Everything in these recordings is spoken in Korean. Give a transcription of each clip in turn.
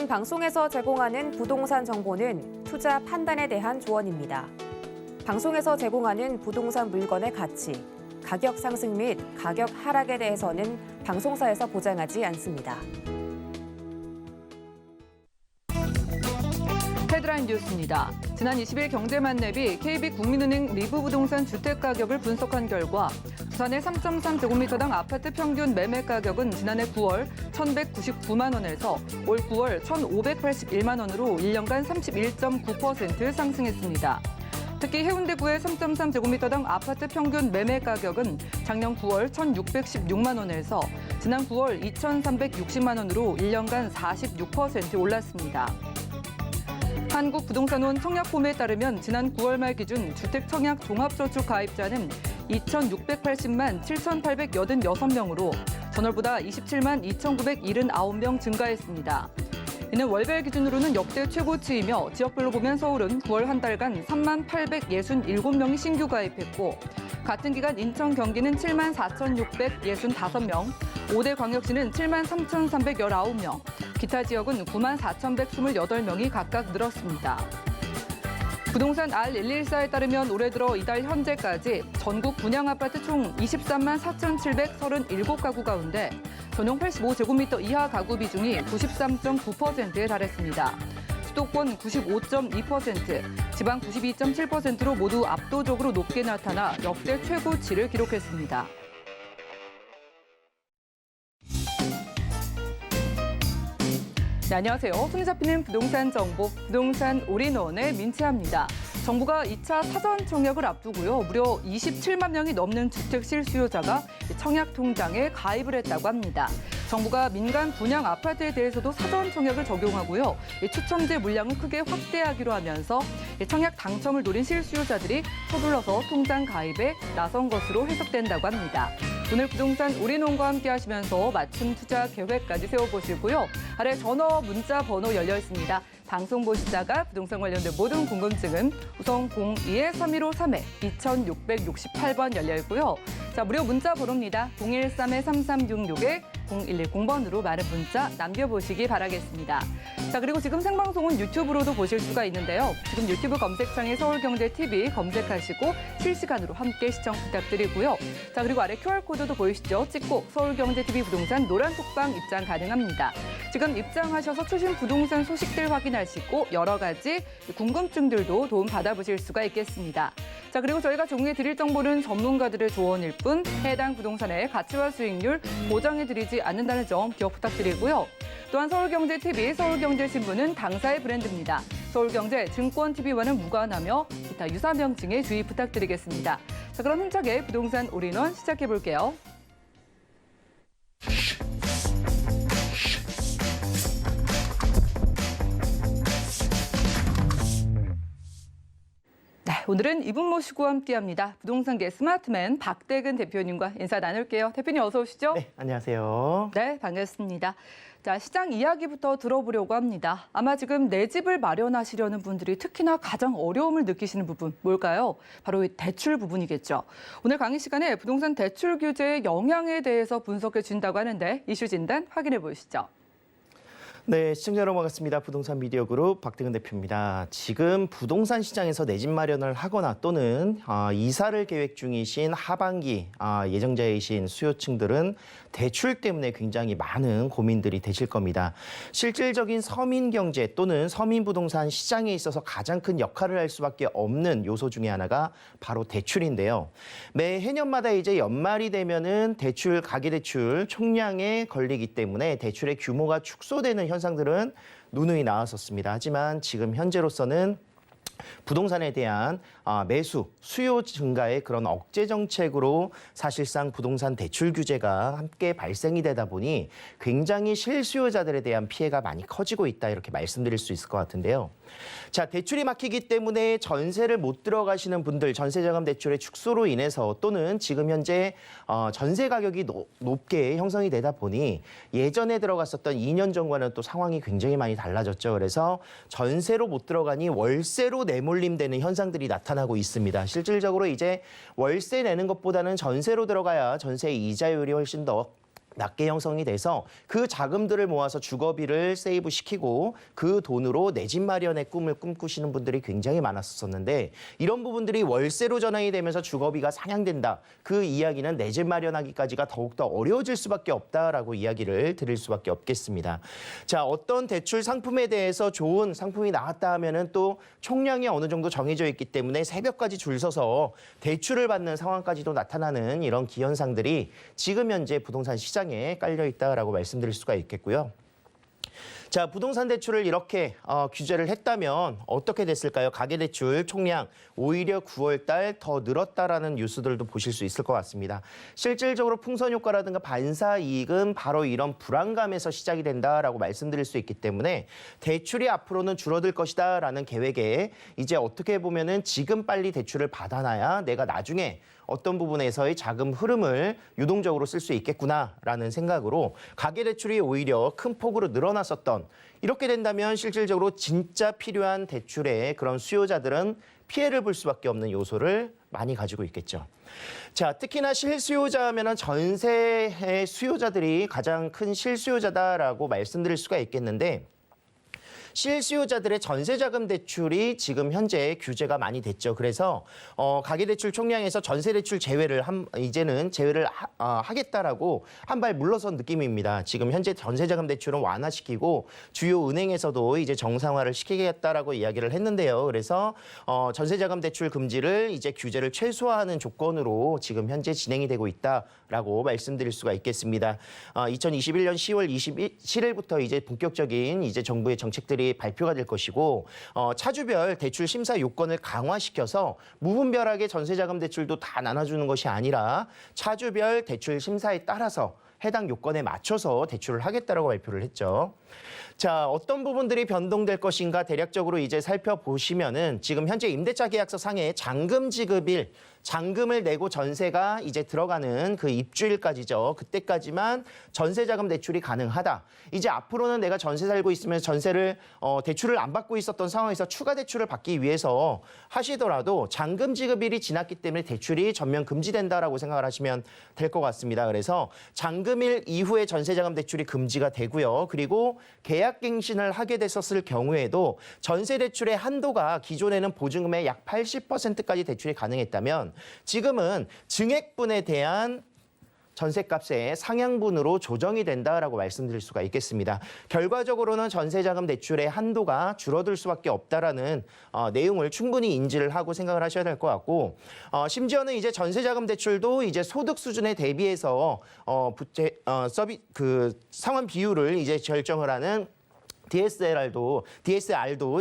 본 방송에서 제공하는 부동산 정보는 투자 판단에 대한 조언입니다. 방송에서 제공하는 부동산 물건의 가치, 가격 상승 및 가격 하락에 대해서는 방송사에서 보장하지 않습니다. 헤드라인 뉴스입니다. 지난 20일 경제만렙이 KB국민은행 리브 부동산 주택가격을 분석한 결과 부산의 3.3제곱미터당 아파트 평균 매매 가격은 지난해 9월 1,199만 원에서 올 9월 1,581만 원으로 1년간 31.9% 상승했습니다. 특히 해운대구의 3.3제곱미터당 아파트 평균 매매 가격은 작년 9월 1,616만 원에서 지난 9월 2,360만 원으로 1년간 46% 올랐습니다. 한국부동산원 청약홈에 따르면 지난 9월 말 기준 주택 청약 종합저축 가입자는 2,680만 7,886명으로 전월보다 27만 2,979명 증가했습니다. 이는 월별 기준으로는 역대 최고치이며 지역별로 보면 서울은 9월 한 달간 3만 867명이 신규 가입했고 같은 기간 인천, 경기는 7만 4,665명, 5대 광역시는 7만 3,319명, 기타 지역은 9만 4,128명이 각각 늘었습니다. 부동산 R114에 따르면 올해 들어 이달 현재까지 전국 분양아파트 총 23만 4,737가구 가운데 전용 85제곱미터 이하 가구 비중이 93.9%에 달했습니다. 수도권 95.2%, 지방 92.7%로 모두 압도적으로 높게 나타나 역대 최고치를 기록했습니다. 네, 안녕하세요. 손에 잡히는 부동산 정보, 부동산 올인원의 민채합니다. 정부가 2차 사전 청약을 앞두고요. 무려 27만 명이 넘는 주택 실수요자가 청약 통장에 가입을 했다고 합니다. 정부가 민간 분양 아파트에 대해서도 사전 청약을 적용하고요. 추첨제 물량을 크게 확대하기로 하면서 청약 당첨을 노린 실수요자들이 서둘러서 통장 가입에 나선 것으로 해석된다고 합니다. 오늘 부동산 올인원과 함께 하시면서 맞춤 투자 계획까지 세워보시고요. 아래 전화, 문자 번호 열려 있습니다. 방송 보시다가 부동산 관련된 모든 궁금증은 우선 02-3153-2668번 열려 있고요. 자, 무료 문자 번호입니다. 013-3366-0110번으로 많은 문자 남겨보시기 바라겠습니다. 자, 그리고 지금 생방송은 유튜브로도 보실 수가 있는데요. 지금 유튜브 검색창에 서울경제TV 검색하시고 실시간으로 함께 시청 부탁드리고요. 자, 그리고 아래 QR코드도 보이시죠? 찍고 서울경제TV 부동산 노란 톡방 입장 가능합니다. 지금 입장하셔서 최신 부동산 소식들 확인하시고 여러 가지 궁금증들도 도움 받아보실 수가 있겠습니다. 자, 그리고 저희가 종류에 드릴 정보는 전문가들의 조언일 뿐 해당 부동산의 가치와 수익률 보장해드리지 않는다는 점 기억 부탁드리고요. 또한 서울경제TV, 서울경제신문은 당사의 브랜드입니다. 서울경제 증권TV와는 무관하며 기타 유사 명칭에 주의 부탁드리겠습니다. 자, 그럼 힘차게 부동산 올인원 시작해볼게요. 네, 오늘은 이분 모시고 함께합니다. 부동산계 스마트맨 박대근 대표님과 인사 나눌게요. 대표님 어서 오시죠. 네, 안녕하세요. 네, 반갑습니다. 자, 시장 이야기부터 들어보려고 합니다. 아마 지금 내 집을 마련하시려는 분들이 특히나 가장 어려움을 느끼시는 부분 뭘까요? 바로 이 대출 부분이겠죠. 오늘 강의 시간에 부동산 대출 규제의 영향에 대해서 분석해 준다고 하는데 이슈 진단 확인해 보시죠. 네, 시청자 여러분 반갑습니다. 부동산 미디어 그룹 박대근 대표입니다. 지금 부동산 시장에서 내 집 마련을 하거나 또는 이사를 계획 중이신 하반기 예정자이신 수요층들은 대출 때문에 굉장히 많은 고민들이 되실 겁니다. 실질적인 서민 경제 또는 서민 부동산 시장에 있어서 가장 큰 역할을 할 수밖에 없는 요소 중에 하나가 바로 대출인데요. 매 해년마다 이제 연말이 되면은 대출, 가계대출 총량에 걸리기 때문에 대출의 규모가 축소되는 현상들은 누누이 나왔었습니다. 하지만 지금 현재로서는 부동산에 대한 매수, 수요 증가의 그런 억제 정책으로 사실상 부동산 대출 규제가 함께 발생이 되다 보니 굉장히 실수요자들에 대한 피해가 많이 커지고 있다 이렇게 말씀드릴 수 있을 것 같은데요. 자, 대출이 막히기 때문에 전세를 못 들어가시는 분들, 전세자금 대출의 축소로 인해서 또는 지금 현재 전세 가격이 높게 형성이 되다 보니 예전에 들어갔었던 2년 전과는 또 상황이 굉장히 많이 달라졌죠. 그래서 전세로 못 들어가니 월세로 내몰림되는 현상들이 나타나고 있습니다. 실질적으로 이제 월세 내는 것보다는 전세로 들어가야 전세 이자율이 훨씬 더 낮게 형성이 돼서 그 자금들을 모아서 주거비를 세이브시키고 그 돈으로 내 집 마련의 꿈을 꿈꾸시는 분들이 굉장히 많았었는데 이런 부분들이 월세로 전환이 되면서 주거비가 상향된다. 그 이야기는 내 집 마련하기까지가 더욱더 어려워질 수밖에 없다라고 이야기를 드릴 수밖에 없겠습니다. 자, 어떤 대출 상품에 대해서 좋은 상품이 나왔다 하면은 또 총량이 어느 정도 정해져 있기 때문에 새벽까지 줄 서서 대출을 받는 상황까지도 나타나는 이런 기현상들이 지금 현재 부동산 시장에 깔려 있다라고 말씀드릴 수가 있겠고요. 자, 부동산 대출을 이렇게 규제를 했다면 어떻게 됐을까요? 가계대출 총량 오히려 9월 달 더 늘었다라는 뉴스들도 보실 수 있을 것 같습니다. 실질적으로 풍선 효과라든가 반사 이익은 바로 이런 불안감에서 시작이 된다라고 말씀드릴 수 있기 때문에 대출이 앞으로는 줄어들 것이다라는 계획에 이제 어떻게 보면은 지금 빨리 대출을 받아놔야 내가 나중에 어떤 부분에서의 자금 흐름을 유동적으로 쓸 수 있겠구나라는 생각으로 가계대출이 오히려 큰 폭으로 늘어났었던 이렇게 된다면 실질적으로 진짜 필요한 대출의 그런 수요자들은 피해를 볼 수밖에 없는 요소를 많이 가지고 있겠죠. 자, 특히나 실수요자 하면은 전세의 수요자들이 가장 큰 실수요자다라고 말씀드릴 수가 있겠는데 실수요자들의 전세자금 대출이 지금 현재 규제가 많이 됐죠. 그래서 가계대출 총량에서 전세대출 제외를 이제는 제외를 하겠다라고 한 발 물러선 느낌입니다. 지금 현재 전세자금 대출은 완화시키고 주요 은행에서도 이제 정상화를 시키겠다라고 이야기를 했는데요. 그래서 전세자금 대출 금지를 이제 규제를 최소화하는 조건으로 지금 현재 진행이 되고 있다라고 말씀드릴 수가 있겠습니다. 2021년 10월 27일부터 이제 본격적인 이제 정부의 정책들이 발표가 될 것이고 차주별 대출 심사 요건을 강화시켜서 무분별하게 전세자금 대출도 다 나눠주는 것이 아니라 차주별 대출 심사에 따라서 해당 요건에 맞춰서 대출을 하겠다라고 발표를 했죠. 자, 어떤 부분들이 변동될 것인가 대략적으로 이제 살펴보시면은 지금 현재 임대차 계약서 상에 잔금 지급일, 잔금을 내고 전세가 이제 들어가는 그 입주일까지죠. 그때까지만 전세자금 대출이 가능하다. 이제 앞으로는 내가 전세 살고 있으면 전세를 대출을 안 받고 있었던 상황에서 추가 대출을 받기 위해서 하시더라도 잔금 지급일이 지났기 때문에 대출이 전면 금지된다라고 생각을 하시면 될 것 같습니다. 그래서 잔금일 이후에 전세자금 대출이 금지가 되고요. 그리고 계약갱신을 하게 됐었을 경우에도 전세 대출의 한도가 기존에는 보증금의 약 80%까지 대출이 가능했다면 지금은 증액분에 대한 전세값의 상향분으로 조정이 된다라고 말씀드릴 수가 있겠습니다. 결과적으로는 전세자금 대출의 한도가 줄어들 수밖에 없다라는 내용을 충분히 인지를 하고 생각을 하셔야 될 것 같고 심지어는 이제 전세자금 대출도 이제 소득 수준에 대비해서 상환 비율을 이제 결정을 하는 DSR도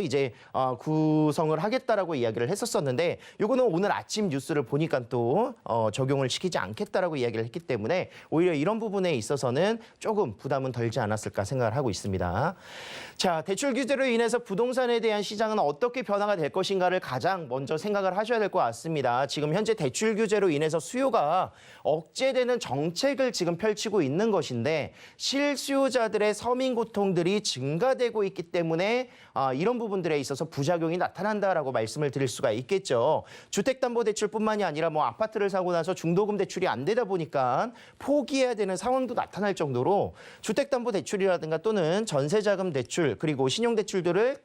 이제 구성을 하겠다라고 이야기를 했었었는데 이거는 오늘 아침 뉴스를 보니까 또 적용을 시키지 않겠다라고 이야기를 했기 때문에 오히려 이런 부분에 있어서는 조금 부담은 덜지 않았을까 생각을 하고 있습니다. 자, 대출 규제로 인해서 부동산에 대한 시장은 어떻게 변화가 될 것인가를 가장 먼저 생각을 하셔야 될 것 같습니다. 지금 현재 대출 규제로 인해서 수요가 억제되는 정책을 지금 펼치고 있는 것인데 실수요자들의 서민 고통들이 증가되고 있기 때문에 이런 부분들에 있어서 부작용이 나타난다라고 말씀을 드릴 수가 있겠죠. 주택담보대출뿐만이 아니라 뭐 아파트를 사고 나서 중도금 대출이 안 되다 보니까 포기해야 되는 상황도 나타날 정도로 주택담보대출이라든가 또는 전세자금 대출 그리고 신용대출들을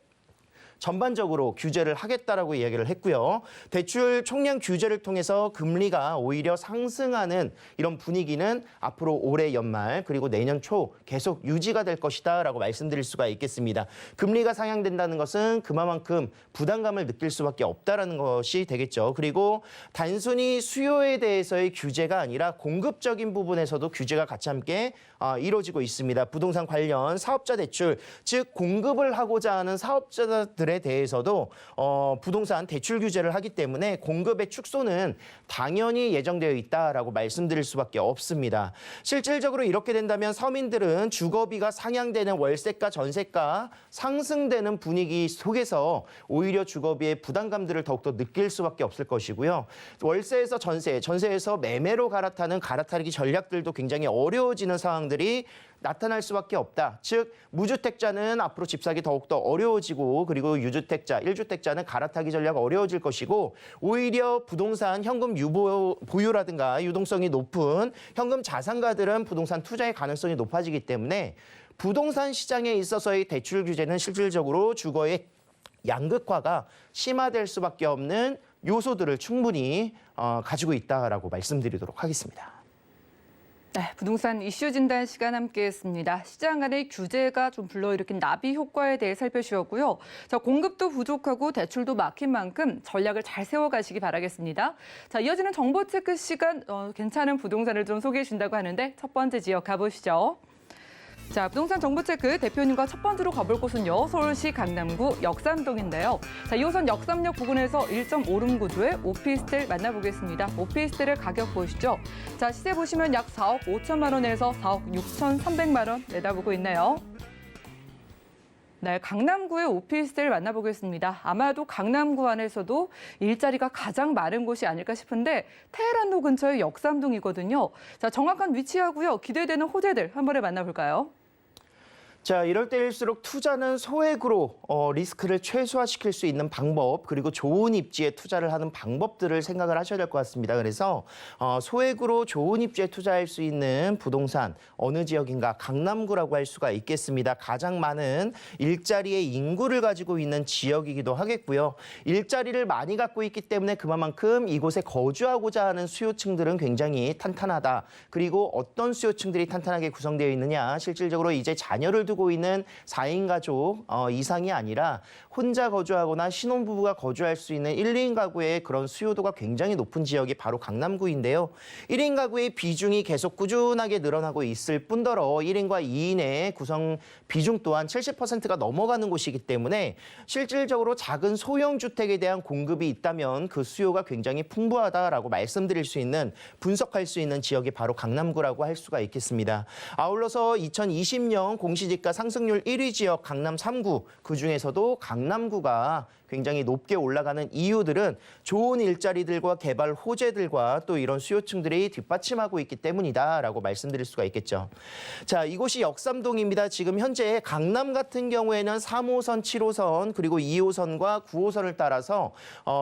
전반적으로 규제를 하겠다라고 이야기를 했고요. 대출 총량 규제를 통해서 금리가 오히려 상승하는 이런 분위기는 앞으로 올해 연말 그리고 내년 초 계속 유지가 될 것이다라고 말씀드릴 수가 있겠습니다. 금리가 상향된다는 것은 그만큼 부담감을 느낄 수밖에 없다라는 것이 되겠죠. 그리고 단순히 수요에 대해서의 규제가 아니라 공급적인 부분에서도 규제가 같이 함께 이루어지고 있습니다. 부동산 관련 사업자 대출, 즉 공급을 하고자 하는 사업자들에 대해서도 부동산 대출 규제를 하기 때문에 공급의 축소는 당연히 예정되어 있다라고 말씀드릴 수밖에 없습니다. 실질적으로 이렇게 된다면 서민들은 주거비가 상향되는 월세가, 전세가 상승되는 분위기 속에서 오히려 주거비의 부담감들을 더욱더 느낄 수밖에 없을 것이고요. 월세에서 전세, 전세에서 매매로 갈아타는 갈아타기 전략들도 굉장히 어려워지는 상황들이 나타날 수밖에 없다. 즉 무주택자는 앞으로 집 사기 더욱더 어려워지고 그리고 유주택자, 1주택자는 갈아타기 전략 어려워질 것이고 오히려 부동산 현금 보유라든가 유동성이 높은 현금 자산가들은 부동산 투자의 가능성이 높아지기 때문에 부동산 시장에 있어서의 대출 규제는 실질적으로 주거의 양극화가 심화될 수밖에 없는 요소들을 충분히 가지고 있다라고 말씀드리도록 하겠습니다. 네, 부동산 이슈 진단 시간 함께했습니다. 시장 안의 규제가 좀 불러일으킨 나비 효과에 대해 살펴주었고요. 자, 공급도 부족하고 대출도 막힌 만큼 전략을 잘 세워가시기 바라겠습니다. 자, 이어지는 정보 체크 시간 괜찮은 부동산을 좀 소개해 준다고 하는데 첫 번째 지역 가보시죠. 자, 부동산 정보체크 대표님과 첫 번째로 가볼 곳은요. 서울시 강남구 역삼동인데요. 자, 2호선 역삼역 부근에서 1.5룸 구조의 오피스텔 만나보겠습니다. 오피스텔의 가격 보시죠. 자, 시세 보시면 약 4억 5천만 원에서 4억 6,300만 원 내다보고 있네요. 네, 강남구의 오피스텔 만나보겠습니다. 아마도 강남구 안에서도 일자리가 가장 많은 곳이 아닐까 싶은데 테헤란로 근처의 역삼동이거든요. 자, 정확한 위치하고요. 기대되는 호재들 한 번에 만나볼까요? 자, 이럴 때일수록 투자는 소액으로 리스크를 최소화시킬 수 있는 방법 그리고 좋은 입지에 투자를 하는 방법들을 생각을 하셔야 될 것 같습니다. 그래서 소액으로 좋은 입지에 투자할 수 있는 부동산 어느 지역인가 강남구라고 할 수가 있겠습니다. 가장 많은 일자리의 인구를 가지고 있는 지역이기도 하겠고요. 일자리를 많이 갖고 있기 때문에 그만큼 이곳에 거주하고자 하는 수요층들은 굉장히 탄탄하다. 그리고 어떤 수요층들이 탄탄하게 구성되어 있느냐. 실질적으로 이제 자녀를 두고 있는 4인 가족 이상이 아니라 혼자 거주하거나 신혼부부가 거주할 수 있는 1, 2인 가구의 그런 수요도가 굉장히 높은 지역이 바로 강남구인데요. 1인 가구의 비중이 계속 꾸준하게 늘어나고 있을 뿐더러 1인과 2인의 구성 비중 또한 70%가 넘어가는 곳이기 때문에 실질적으로 작은 소형 주택에 대한 공급이 있다면 그 수요가 굉장히 풍부하다라고 말씀드릴 수 있는 분석할 수 있는 지역이 바로 강남구라고 할 수가 있겠습니다. 아울러서 2020년 공시지가 상승률 1위 지역 강남 3구 그중에서도 강남구가 굉장히 높게 올라가는 이유들은 좋은 일자리들과 개발 호재들과 또 이런 수요층들이 뒷받침하고 있기 때문이다라고 말씀드릴 수가 있겠죠. 자, 이곳이 역삼동입니다. 지금 현재 강남 같은 경우에는 3호선, 7호선 그리고 2호선과 9호선을 따라서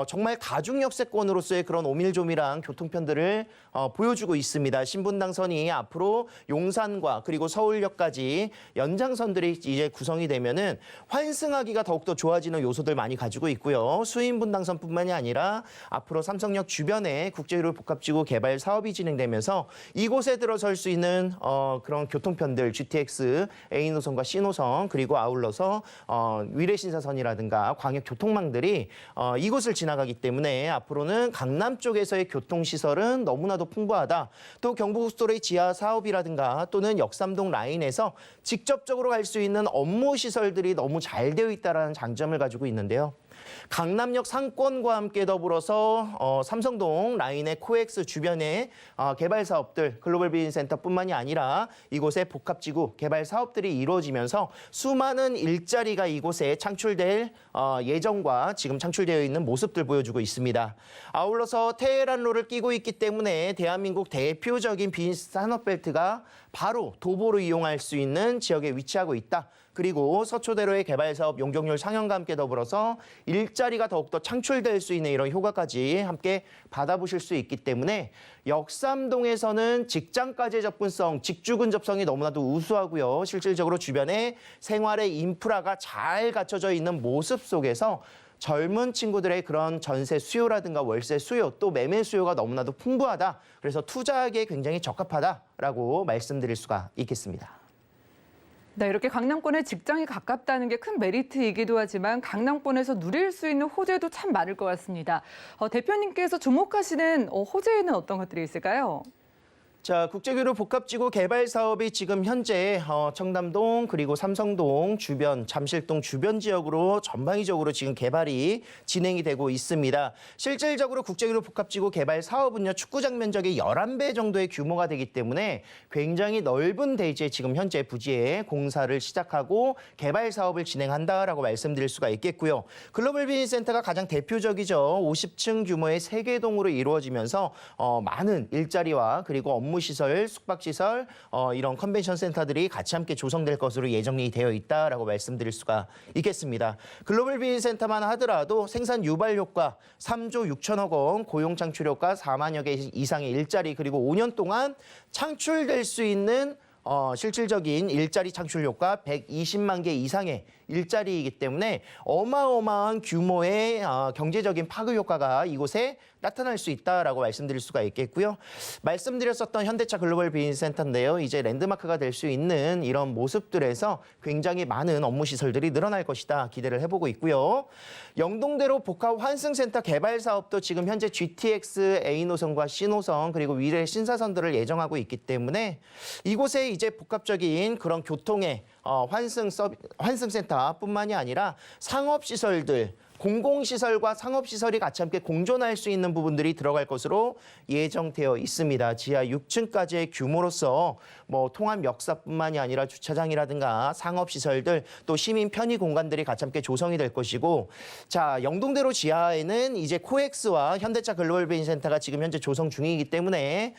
정말 다중역세권으로서의 그런 오밀조밀한 교통편들을 보여주고 있습니다. 신분당선이 앞으로 용산과 그리고 서울역까지 연장선들이 이제 구성이 되면은 환승하기가 더욱더 좋아지는 요소들 많이 가지고 있고요. 수인분당선뿐만이 아니라 앞으로 삼성역 주변에 국제유료 복합지구 개발 사업이 진행되면서 이곳에 들어설 수 있는 그런 교통편들 GTX A노선과 C노선 그리고 아울러서 위례신사선이라든가 광역교통망들이 이곳을 지나가기 때문에 앞으로는 강남 쪽에서의 교통시설은 너무나도 풍부하다. 또 경부고속도로의 지하 사업이라든가 또는 역삼동 라인에서 직접적으로 갈 수 있는 업무 시설들이 너무 잘 되어 있다는 장점을 가지고 있는데요. 강남역 상권과 함께 더불어서 삼성동 라인의 코엑스 주변의 개발 사업들, 글로벌 비즈니스센터뿐만이 아니라 이곳에 복합지구 개발 사업들이 이루어지면서 수많은 일자리가 이곳에 창출될 예정과 지금 창출되어 있는 모습들 보여주고 있습니다. 아울러서 테헤란로를 끼고 있기 때문에 대한민국 대표적인 비즈니스 산업벨트가 바로 도보로 이용할 수 있는 지역에 위치하고 있다. 그리고 서초대로의 개발 사업 용적률 상향과 함께 더불어서 일자리가 더욱더 창출될 수 있는 이런 효과까지 함께 받아보실 수 있기 때문에 역삼동에서는 직장까지의 접근성, 직주 근접성이 너무나도 우수하고요. 실질적으로 주변에 생활의 인프라가 잘 갖춰져 있는 모습 속에서 젊은 친구들의 그런 전세 수요라든가 월세 수요 또 매매 수요가 너무나도 풍부하다. 그래서 투자하기에 굉장히 적합하다라고 말씀드릴 수가 있겠습니다. 네, 이렇게 강남권에 직장이 가깝다는 게 큰 메리트이기도 하지만 강남권에서 누릴 수 있는 호재도 참 많을 것 같습니다. 대표님께서 주목하시는 호재에는 어떤 것들이 있을까요? 자, 국제교류 복합지구 개발 사업이 지금 현재 청담동 그리고 삼성동 주변, 잠실동 주변 지역으로 전방위적으로 지금 개발이 진행이 되고 있습니다. 실질적으로 국제교류 복합지구 개발 사업은요, 축구장 면적의 11배 정도의 규모가 되기 때문에 굉장히 넓은 대지에 지금 현재 부지에 공사를 시작하고 개발 사업을 진행한다라고 말씀드릴 수가 있겠고요. 글로벌 비즈니스센터가 가장 대표적이죠. 50층 규모의 3개 동으로 이루어지면서 많은 일자리와 그리고 업무 업무시설, 숙박시설, 이런 컨벤션 센터들이 같이 함께 조성될 것으로 예정이 되어 있다라고 말씀드릴 수가 있겠습니다. 글로벌 비즈센터만 하더라도 생산 유발 효과 3조 6천억 원, 고용 창출 효과 4만여 개 이상의 일자리, 그리고 5년 동안 창출될 수 있는 실질적인 일자리 창출 효과 120만 개 이상의 일자리이기 때문에 어마어마한 규모의 경제적인 파급 효과가 이곳에 나타날 수 있다라고 말씀드릴 수가 있겠고요. 말씀드렸었던 현대차 글로벌 비즈니스센터인데요. 이제 랜드마크가 될 수 있는 이런 모습들에서 굉장히 많은 업무 시설들이 늘어날 것이다 기대를 해보고 있고요. 영동대로 복합 환승센터 개발 사업도 지금 현재 GTX A 노선과 C 노선 그리고 위례 신사선들을 예정하고 있기 때문에 이곳에 이제 복합적인 그런 교통의 환승센터뿐만이 아니라 상업시설들, 공공시설과 상업시설이 같이 함께 공존할 수 있는 부분들이 들어갈 것으로 예정되어 있습니다. 지하 6층까지의 규모로서 통합 역사뿐만이 아니라 주차장이라든가 상업시설들 또 시민 편의 공간들이 같이 함께 조성이 될 것이고, 자, 영동대로 지하에는 이제 코엑스와 현대차 글로벌 비즈니스센터가 지금 현재 조성 중이기 때문에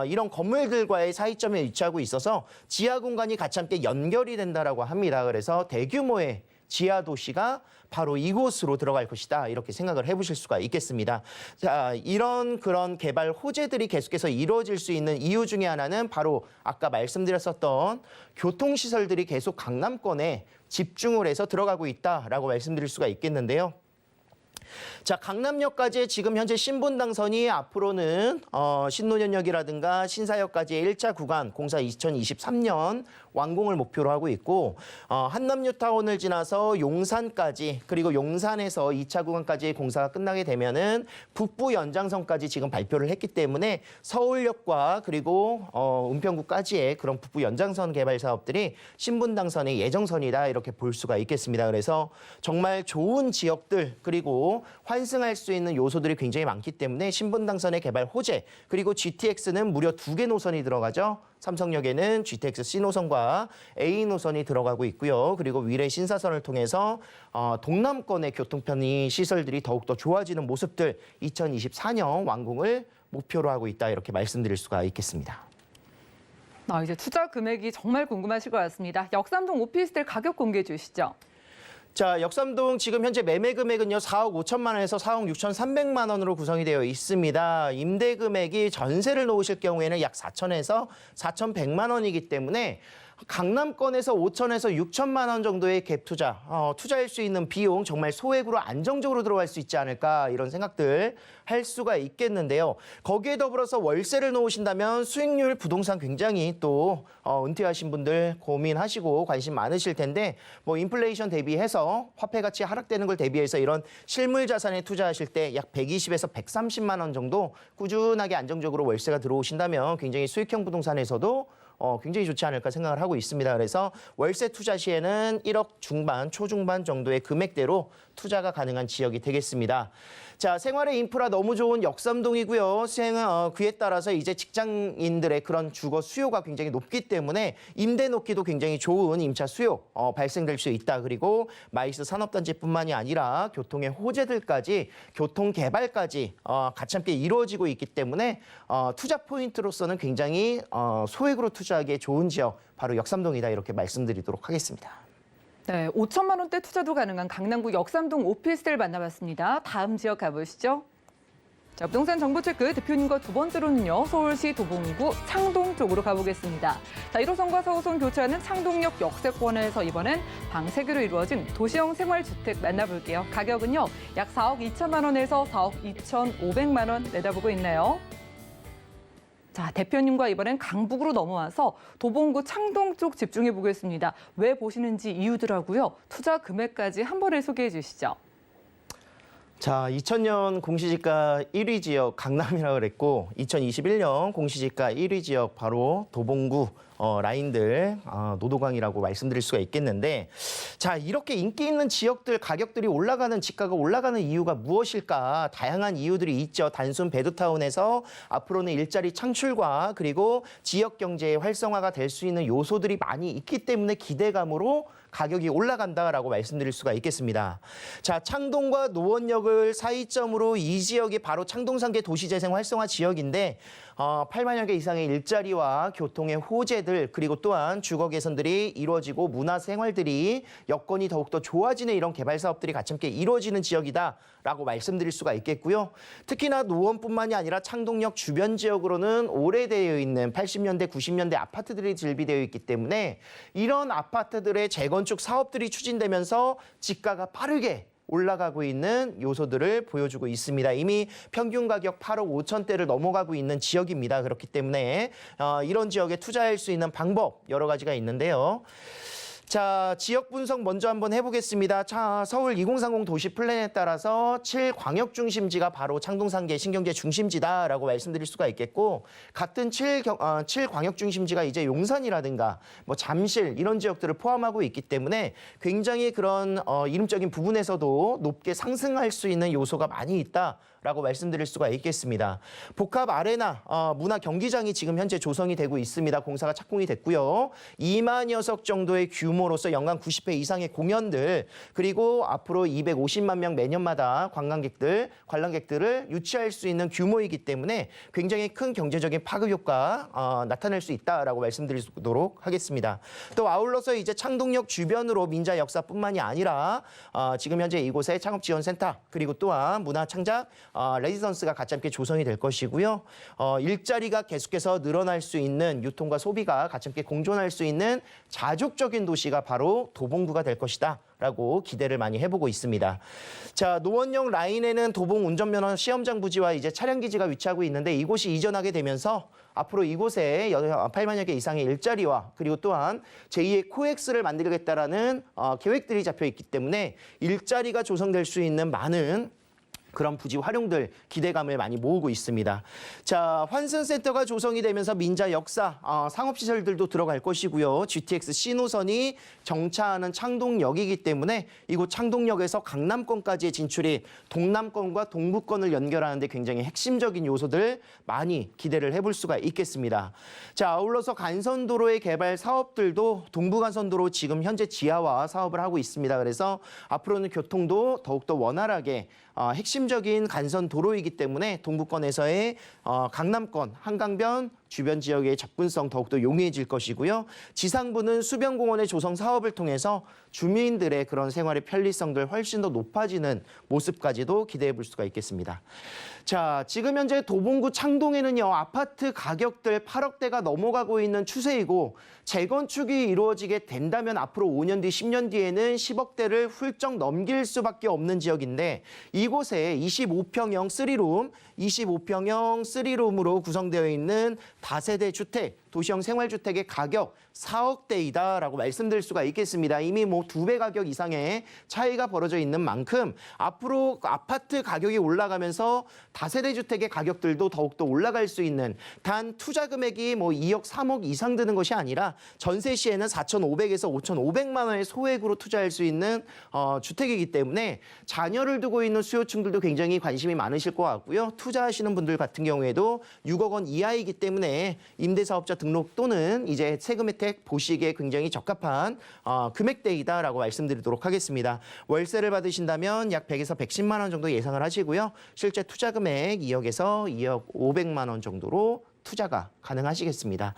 이런 건물들과의 사이점에 위치하고 있어서 지하 공간이 같이 함께 연결이 된다라고 합니다. 그래서 대규모의 지하 도시가 바로 이곳으로 들어갈 것이다. 이렇게 생각을 해보실 수가 있겠습니다. 자, 그런 개발 호재들이 계속해서 이루어질 수 있는 이유 중에 하나는 바로 아까 말씀드렸었던 교통시설들이 계속 강남권에 집중을 해서 들어가고 있다라고 말씀드릴 수가 있겠는데요. 자, 강남역까지 지금 현재 신분당선이 앞으로는 신논현역이라든가 신사역까지의 1차 구간 공사 2023년 완공을 목표로 하고 있고, 한남뉴타운을 지나서 용산까지, 그리고 용산에서 2차 구간까지 공사가 끝나게 되면은 북부 연장선까지 지금 발표를 했기 때문에 서울역과 그리고 은평구까지의 그런 북부 연장선 개발 사업들이 신분당선의 예정선이다 이렇게 볼 수가 있겠습니다. 그래서 정말 좋은 지역들 그리고 환승할 수 있는 요소들이 굉장히 많기 때문에 신분당선의 개발 호재, 그리고 GTX는 무려 2개 노선이 들어가죠. 삼성역에는 GTX C 노선과 A 노선이 들어가고 있고요. 그리고 위례 신사선을 통해서 동남권의 교통편의 시설들이 더욱더 좋아지는 모습들 2024년 완공을 목표로 하고 있다 이렇게 말씀드릴 수가 있겠습니다. 이제 투자 금액이 정말 궁금하실 것 같습니다. 역삼동 오피스텔 가격 공개해 주시죠. 자, 역삼동 지금 현재 매매 금액은요 4억 5천만 원에서 4억 6,300만 원으로 구성이 되어 있습니다. 임대 금액이 전세를 놓으실 경우에는 약 4천에서 4,100만 원이기 때문에 강남권에서 5천에서 6천만 원 정도의 갭 투자할 수 있는 비용 정말 소액으로 안정적으로 들어갈 수 있지 않을까 이런 생각들 할 수가 있겠는데요. 거기에 더불어서 월세를 놓으신다면 수익률 부동산 굉장히 또 은퇴하신 분들 고민하시고 관심 많으실 텐데 인플레이션 대비해서 화폐 가치 하락되는 걸 대비해서 이런 실물 자산에 투자하실 때 약 120에서 130만 원 정도 꾸준하게 안정적으로 월세가 들어오신다면 굉장히 수익형 부동산에서도 굉장히 좋지 않을까 생각을 하고 있습니다. 그래서 월세 투자 시에는 1억 중반, 초중반 정도의 금액대로 투자가 가능한 지역이 되겠습니다. 자, 생활의 인프라 너무 좋은 역삼동이고요. 그에 따라서 이제 직장인들의 그런 주거 수요가 굉장히 높기 때문에 임대 놓기도 굉장히 좋은 임차 수요 발생될 수 있다. 그리고 마이스 산업단지뿐만이 아니라 교통의 호재들까지, 교통 개발까지 같이 함께 이루어지고 있기 때문에 투자 포인트로서는 굉장히 소액으로 투자하기에 좋은 지역, 바로 역삼동이다 이렇게 말씀드리도록 하겠습니다. 네, 5천만 원대 투자도 가능한 강남구 역삼동 오피스텔 만나봤습니다. 다음 지역 가보시죠. 자, 부동산 정보 체크 대표님과 두 번째로는요, 서울시 도봉구 창동 쪽으로 가보겠습니다. 자, 1호선과 4호선 교차하는 창동역 역세권에서 이번엔 방 3개로 이루어진 도시형 생활주택 만나볼게요. 가격은요, 약 4억 2천만 원에서 4억 2,500만 원 내다보고 있네요. 자, 대표님과 이번엔 강북으로 넘어와서 도봉구 창동 쪽 집중해 보겠습니다. 왜 보시는지 이유들하고요, 투자 금액까지 한 번에 소개해 주시죠. 자, 2000년 공시지가 1위 지역 강남이라고 그랬고 2021년 공시지가 1위 지역 바로 도봉구 라인들 노도강이라고 말씀드릴 수가 있겠는데 자 이렇게 인기 있는 지역들 가격들이 올라가는 집가가 올라가는 이유가 무엇일까? 다양한 이유들이 있죠. 단순 베드타운에서 앞으로는 일자리 창출과 그리고 지역 경제의 활성화가 될 수 있는 요소들이 많이 있기 때문에 기대감으로 가격이 올라간다라고 말씀드릴 수가 있겠습니다. 자, 창동과 노원역을 사이점으로 이 지역이 바로 창동상계 도시재생 활성화 지역인데 8만여 개 이상의 일자리와 교통의 호재들 그리고 또한 주거 개선들이 이루어지고 문화 생활들이 여건이 더욱더 좋아지는 이런 개발 사업들이 같이 함께 이루어지는 지역이다라고 말씀드릴 수가 있겠고요. 특히나 노원뿐만이 아니라 창동역 주변 지역으로는 오래되어 있는 80년대, 90년대 아파트들이 즐비되어 있기 때문에 이런 아파트들의 재건축 사업들이 추진되면서 지가가 빠르게 올라가고 있는 요소들을 보여주고 있습니다. 이미 평균 가격 8억 5천대를 넘어가고 있는 지역입니다. 그렇기 때문에 이런 지역에 투자할 수 있는 방법 여러 가지가 있는데요. 자, 지역 분석 먼저 한번 해보겠습니다. 자, 서울 2030 도시 플랜에 따라서 7광역 중심지가 바로 창동상계 신경제 중심지다라고 말씀드릴 수가 있겠고 같은 7광역 중심지가 이제 용산이라든가 뭐 잠실 이런 지역들을 포함하고 있기 때문에 굉장히 그런 이름적인 부분에서도 높게 상승할 수 있는 요소가 많이 있다라고 말씀드릴 수가 있겠습니다. 복합 아레나 문화 경기장이 지금 현재 조성이 되고 있습니다. 공사가 착공이 됐고요. 2만여 석 정도의 규모로서 연간 90회 이상의 공연들 그리고 앞으로 250만 명 매년마다 관람객들을 유치할 수 있는 규모이기 때문에 굉장히 큰 경제적인 파급 효과 나타낼 수 있다라고 말씀드리도록 하겠습니다. 또 아울러서 이제 창동역 주변으로 민자 역사뿐만이 아니라 지금 현재 이곳에 창업지원센터 그리고 또한 문화창작 레지던스가 같이 함께 조성이 될 것이고요. 일자리가 계속해서 늘어날 수 있는 유통과 소비가 같이 함께 공존할 수 있는 자족적인 도시가 바로 도봉구가 될 것이다. 라고 기대를 많이 해보고 있습니다. 자, 노원역 라인에는 도봉 운전면허 시험장 부지와 이제 차량 기지가 위치하고 있는데 이곳이 이전하게 되면서 앞으로 이곳에 8만여 개 이상의 일자리와 그리고 또한 제2의 코엑스를 만들겠다라는 계획들이 잡혀 있기 때문에 일자리가 조성될 수 있는 많은 그런 부지 활용들 기대감을 많이 모으고 있습니다. 자, 환승센터가 조성이 되면서 민자 역사, 상업시설들도 들어갈 것이고요. GTX C노선이 정차하는 창동역이기 때문에 이곳 창동역에서 강남권까지의 진출이 동남권과 동부권을 연결하는 데 굉장히 핵심적인 요소들 많이 기대를 해볼 수가 있겠습니다. 자, 아울러서 간선도로의 개발 사업들도 동부간선도로 지금 현재 지하화 사업을 하고 있습니다. 그래서 앞으로는 교통도 더욱더 원활하게 핵심적인 간선 도로이기 때문에 동부권에서의 강남권, 한강변 주변 지역의 접근성 더욱더 용이해질 것이고요. 지상부는 수변공원의 조성 사업을 통해서 주민들의 그런 생활의 편리성들 훨씬 더 높아지는 모습까지도 기대해 볼 수가 있겠습니다. 자, 지금 현재 도봉구 창동에는요, 아파트 가격들 8억대가 넘어가고 있는 추세이고 재건축이 이루어지게 된다면 앞으로 5년 뒤, 10년 뒤에는 10억대를 훌쩍 넘길 수밖에 없는 지역인데 이곳에 25평형 3룸, 25평형 3룸으로 구성되어 있는 다세대 주택, 도시형 생활주택의 가격 4억대이다라고 말씀드릴 수가 있겠습니다. 이미 뭐 2배 가격 이상의 차이가 벌어져 있는 만큼 앞으로 아파트 가격이 올라가면서 다세대 주택의 가격들도 더욱더 올라갈 수 있는 단 투자 금액이 뭐 2억, 3억 이상 드는 것이 아니라 전세 시에는 4,500에서 5,500만 원의 소액으로 투자할 수 있는 주택이기 때문에 자녀를 두고 있는 수요층들도 굉장히 관심이 많으실 것 같고요. 투자하시는 분들 같은 경우에도 6억 원 이하이기 때문에 임대사업자 등록 또는 이제 세금 혜택 보시기에 굉장히 적합한 금액대이다라고 말씀드리도록 하겠습니다. 월세를 받으신다면 약 100에서 110만 원 정도 예상을 하시고요. 실제 투자 금액 2억에서 2억 500만 원 정도로 투자가 가능하시겠습니다.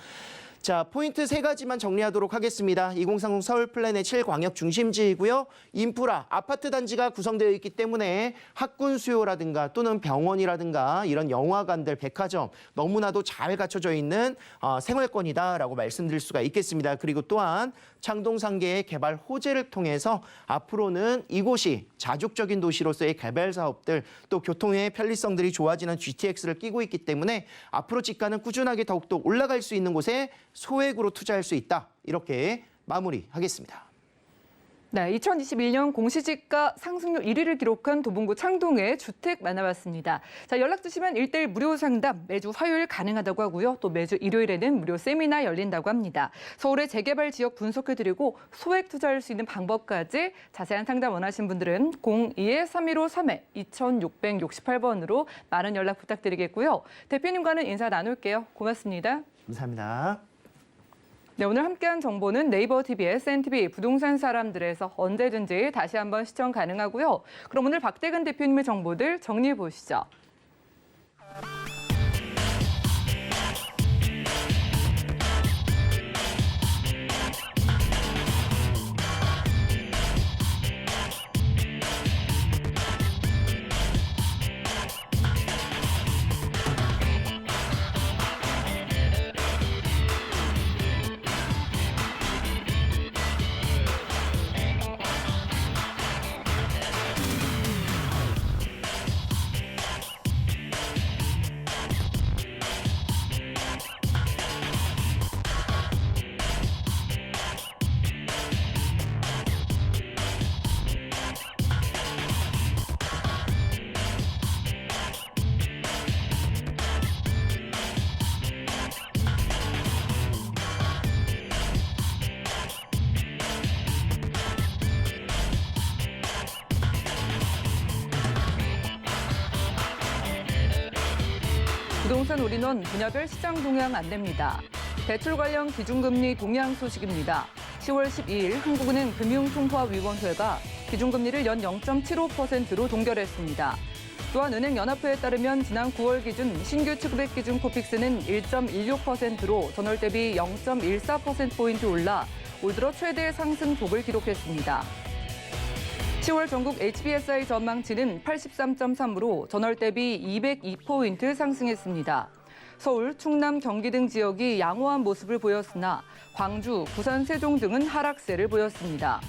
자, 포인트 3가지만 정리하도록 하겠습니다. 2030 서울 플랜의 7광역 중심지이고요. 인프라, 아파트 단지가 구성되어 있기 때문에 학군 수요라든가 또는 병원이라든가 이런 영화관들, 백화점 너무나도 잘 갖춰져 있는 생활권이다라고 말씀드릴 수가 있겠습니다. 그리고 또한 창동상계의 개발 호재를 통해서 앞으로는 이곳이 자족적인 도시로서의 개발 사업들 또 교통의 편리성들이 좋아지는 GTX를 끼고 있기 때문에 앞으로 집가는 꾸준하게 더욱더 올라갈 수 있는 곳에 소액으로 투자할 수 있다. 이렇게 마무리하겠습니다. 네, 2021년 공시지가 상승률 1위를 기록한 도봉구 창동의 주택 만나봤습니다. 자, 연락 주시면 1:1 무료 상담 매주 화요일 가능하다고 하고요. 또 매주 일요일에는 무료 세미나 열린다고 합니다. 서울의 재개발 지역 분석해드리고 소액 투자할 수 있는 방법까지 자세한 상담 원하신 분들은 02-3153-2668번으로 많은 연락 부탁드리겠고요. 대표님과는 인사 나눌게요. 고맙습니다. 감사합니다. 네, 오늘 함께한 정보는 네이버 TV, SNTV 부동산 사람들에서 언제든지 다시 한번 시청 가능하고요. 그럼 오늘 박대근 대표님의 정보들 정리해 보시죠. 부동산 올인원 분야별 시장 동향 안내입니다. 대출 관련 기준금리 동향 소식입니다. 10월 12일 한국은행 금융통화위원회가 기준금리를 연 0.75%로 동결했습니다. 또한 은행연합회에 따르면 지난 9월 기준 신규 취급액 기준 코픽스는 1.16%로 전월 대비 0.14%포인트 올라 올 들어 최대 상승폭을 기록했습니다. 10월 전국 HBSI 전망치는 83.3으로 전월 대비 202포인트 상승했습니다. 서울, 충남, 경기 등 지역이 양호한 모습을 보였으나 광주, 부산, 세종 등은 하락세를 보였습니다.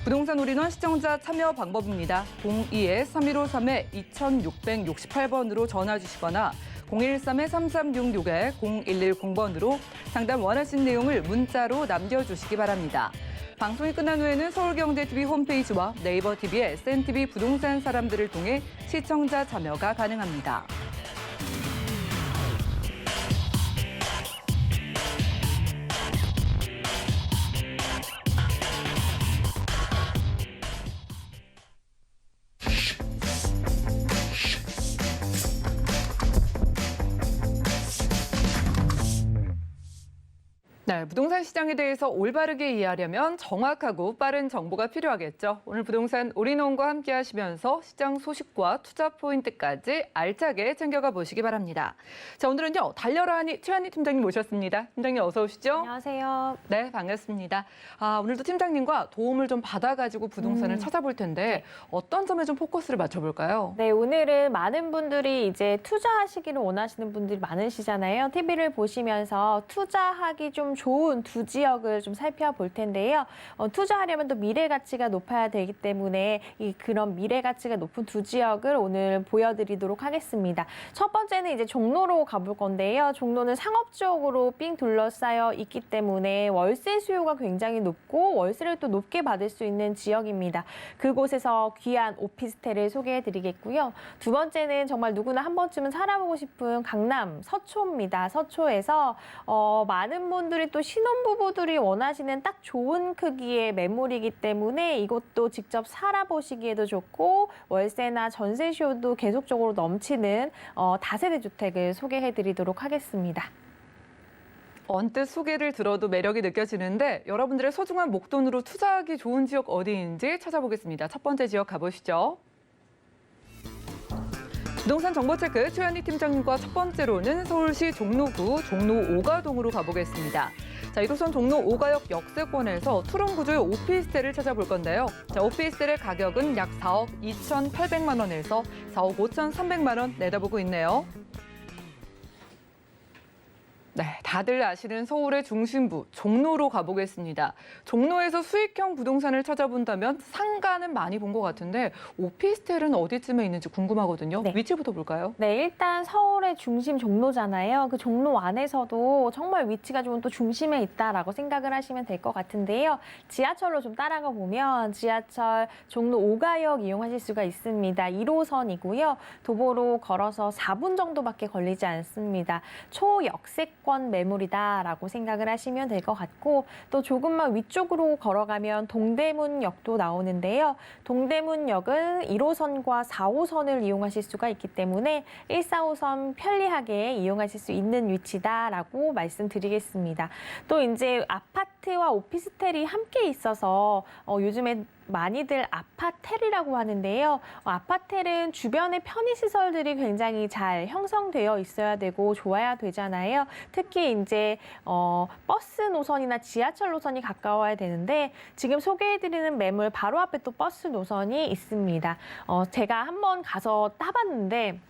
부동산 올인원 시청자 참여 방법입니다. 02-3153-2668번으로 전화 주시거나 013-3366-0110번으로 상담 원하신 내용을 문자로 남겨주시기 바랍니다. 방송이 끝난 후에는 서울경제TV 홈페이지와 네이버 TV의 SNTV 부동산 사람들을 통해 시청자 참여가 가능합니다. 네, 부동산 시장에 대해서 올바르게 이해하려면 정확하고 빠른 정보가 필요하겠죠. 오늘 부동산 올인원과 함께 하시면서 시장 소식과 투자 포인트까지 알차게 챙겨가 보시기 바랍니다. 자, 오늘은요, 달려라 하니 최한희 팀장님 모셨습니다. 팀장님 어서 오시죠. 안녕하세요. 네, 반갑습니다. 오늘도 팀장님과 도움을 좀 받아가지고 부동산을 찾아볼 텐데 어떤 점에 좀 포커스를 맞춰볼까요? 네, 오늘은 많은 분들이 이제 투자하시기를 원하시는 분들이 많으시잖아요. TV를 보시면서 투자하기 좀 좋은 두 지역을 좀 살펴볼 텐데요. 투자하려면 또 미래 가치가 높아야 되기 때문에 그런 미래 가치가 높은 두 지역을 오늘 보여드리도록 하겠습니다. 첫 번째는 이제 종로로 가볼 건데요. 종로는 상업적으로 삥 둘러싸여 있기 때문에 월세 수요가 굉장히 높고 월세를 또 높게 받을 수 있는 지역입니다. 그곳에서 귀한 오피스텔을 소개해드리겠고요. 두 번째는 정말 누구나 한 번쯤은 살아보고 싶은 강남 서초입니다. 서초에서 많은 분들이 또 신혼부부들이 원하시는 딱 좋은 크기의 매물이기 때문에 이곳도 직접 살아보시기에도 좋고 월세나 전세 수요도 계속적으로 넘치는 다세대 주택을 소개해드리도록 하겠습니다. 언뜻 소개를 들어도 매력이 느껴지는데 여러분들의 소중한 목돈으로 투자하기 좋은 지역 어디인지 찾아보겠습니다. 첫 번째 지역 가보시죠. 부동산 정보체크 최한희 팀장님과 첫 번째로는 서울시 종로구 종로 5가동으로 가보겠습니다. 자, 1호선 종로 5가역 역세권에서 투룸 구조의 오피스텔을 찾아볼 건데요. 자, 오피스텔의 가격은 약 4억 2,800만 원에서 4억 5,300만 원 내다보고 있네요. 네, 다들 아시는 서울의 중심부 종로로 가보겠습니다. 종로에서 수익형 부동산을 찾아본다면 상가는 많이 본 것 같은데 오피스텔은 어디쯤에 있는지 궁금하거든요. 네. 위치부터 볼까요? 네, 일단 서울의 중심 종로잖아요. 그 종로 안에서도 정말 위치가 좀 또 중심에 있다라고 생각을 하시면 될 것 같은데요. 지하철로 좀 따라가 보면 지하철 종로 5가역 이용하실 수가 있습니다. 1호선이고요. 도보로 걸어서 4분 정도밖에 걸리지 않습니다. 초역세권 매물이다라고 생각을 하시면 될 것 같고 또 조금만 위쪽으로 걸어가면 동대문역도 나오는데요. 동대문역은 1호선과 4호선을 이용하실 수가 있기 때문에 1, 4호선 편리하게 이용하실 수 있는 위치다라고 말씀드리겠습니다. 또 이제 아파트와 오피스텔이 함께 있어서 요즘에 많이들 아파텔이라고 하는데요. 아파텔은 주변의 편의시설들이 굉장히 잘 형성되어 있어야 되고 좋아야 되잖아요. 특히 이제 버스 노선이나 지하철 노선이 가까워야 되는데 지금 소개해드리는 매물 바로 앞에 또 버스 노선이 있습니다. 제가 한번 가서 따봤는데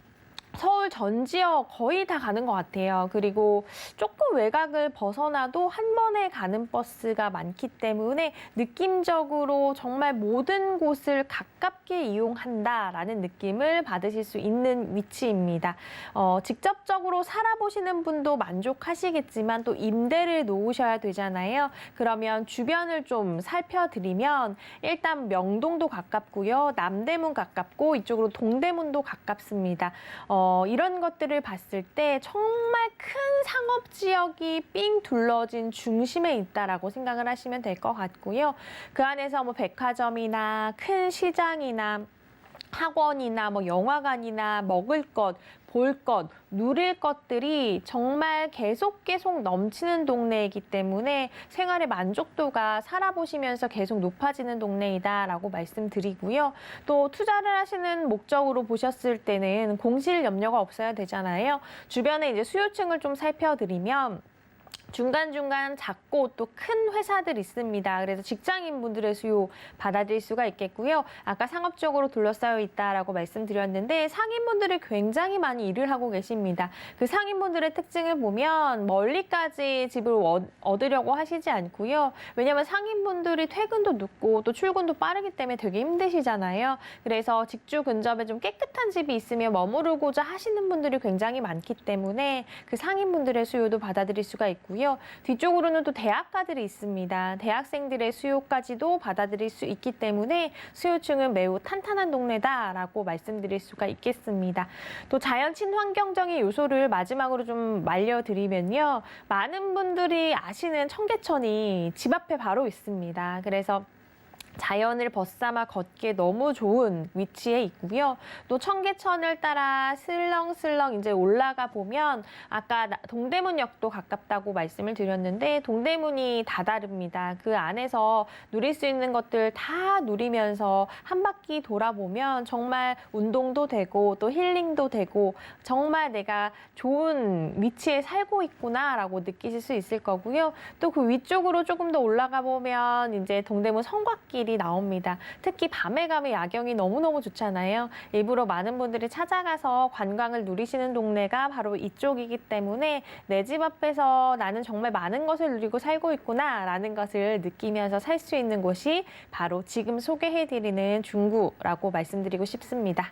서울 전 지역 거의 다 가는 것 같아요. 그리고 조금 외곽을 벗어나도 한 번에 가는 버스가 많기 때문에 느낌적으로 정말 모든 곳을 가깝게 이용한다라는 느낌을 받으실 수 있는 위치입니다. 직접적으로 살아보시는 분도 만족하시겠지만 또 임대를 놓으셔야 되잖아요. 그러면 주변을 좀 살펴드리면 일단 명동도 가깝고요. 남대문 가깝고 이쪽으로 동대문도 가깝습니다. 이런 것들을 봤을 때 정말 큰 상업 지역이 삥 둘러진 중심에 있다라고 생각을 하시면 될 것 같고요. 그 안에서 뭐 백화점이나 큰 시장이나 학원이나 뭐 영화관이나 먹을 것, 볼 것, 누릴 것들이 정말 계속 넘치는 동네이기 때문에 생활의 만족도가 살아보시면서 계속 높아지는 동네이다라고 말씀드리고요. 또 투자를 하시는 목적으로 보셨을 때는 공실 염려가 없어야 되잖아요. 주변에 이제 수요층을 좀 살펴드리면 중간중간 작고 또 큰 회사들 있습니다. 그래서 직장인분들의 수요 받아들일 수가 있겠고요. 아까 상업적으로 둘러싸여 있다라고 말씀드렸는데 상인분들이 굉장히 많이 일을 하고 계십니다. 그 상인분들의 특징을 보면 멀리까지 집을 얻으려고 하시지 않고요. 왜냐하면 상인분들이 퇴근도 늦고 또 출근도 빠르기 때문에 되게 힘드시잖아요. 그래서 직주 근접에 좀 깨끗한 집이 있으면 머무르고자 하시는 분들이 굉장히 많기 때문에 그 상인분들의 수요도 받아들일 수가 있고요. 뒤쪽으로는 또 대학가들이 있습니다. 대학생들의 수요까지도 받아들일 수 있기 때문에 수요층은 매우 탄탄한 동네다라고 말씀드릴 수가 있겠습니다. 또 자연 친환경적인 요소를 마지막으로 좀 말려드리면요. 많은 분들이 아시는 청계천이 집 앞에 바로 있습니다. 그래서 자연을 벗삼아 걷기에 너무 좋은 위치에 있고요. 또 청계천을 따라 슬렁슬렁 이제 올라가 보면 아까 동대문역도 가깝다고 말씀을 드렸는데 동대문이 다다릅니다. 그 안에서 누릴 수 있는 것들 다 누리면서 한 바퀴 돌아보면 정말 운동도 되고 또 힐링도 되고 정말 내가 좋은 위치에 살고 있구나라고 느끼실 수 있을 거고요. 또 그 위쪽으로 조금 더 올라가 보면 이제 동대문 성곽길이 나옵니다. 특히 밤에 가면 야경이 너무너무 좋잖아요. 일부러 많은 분들이 찾아가서 관광을 누리시는 동네가 바로 이쪽이기 때문에 내 집 앞에서 나는 정말 많은 것을 누리고 살고 있구나라는 것을 느끼면서 살 수 있는 곳이 바로 지금 소개해드리는 중구라고 말씀드리고 싶습니다.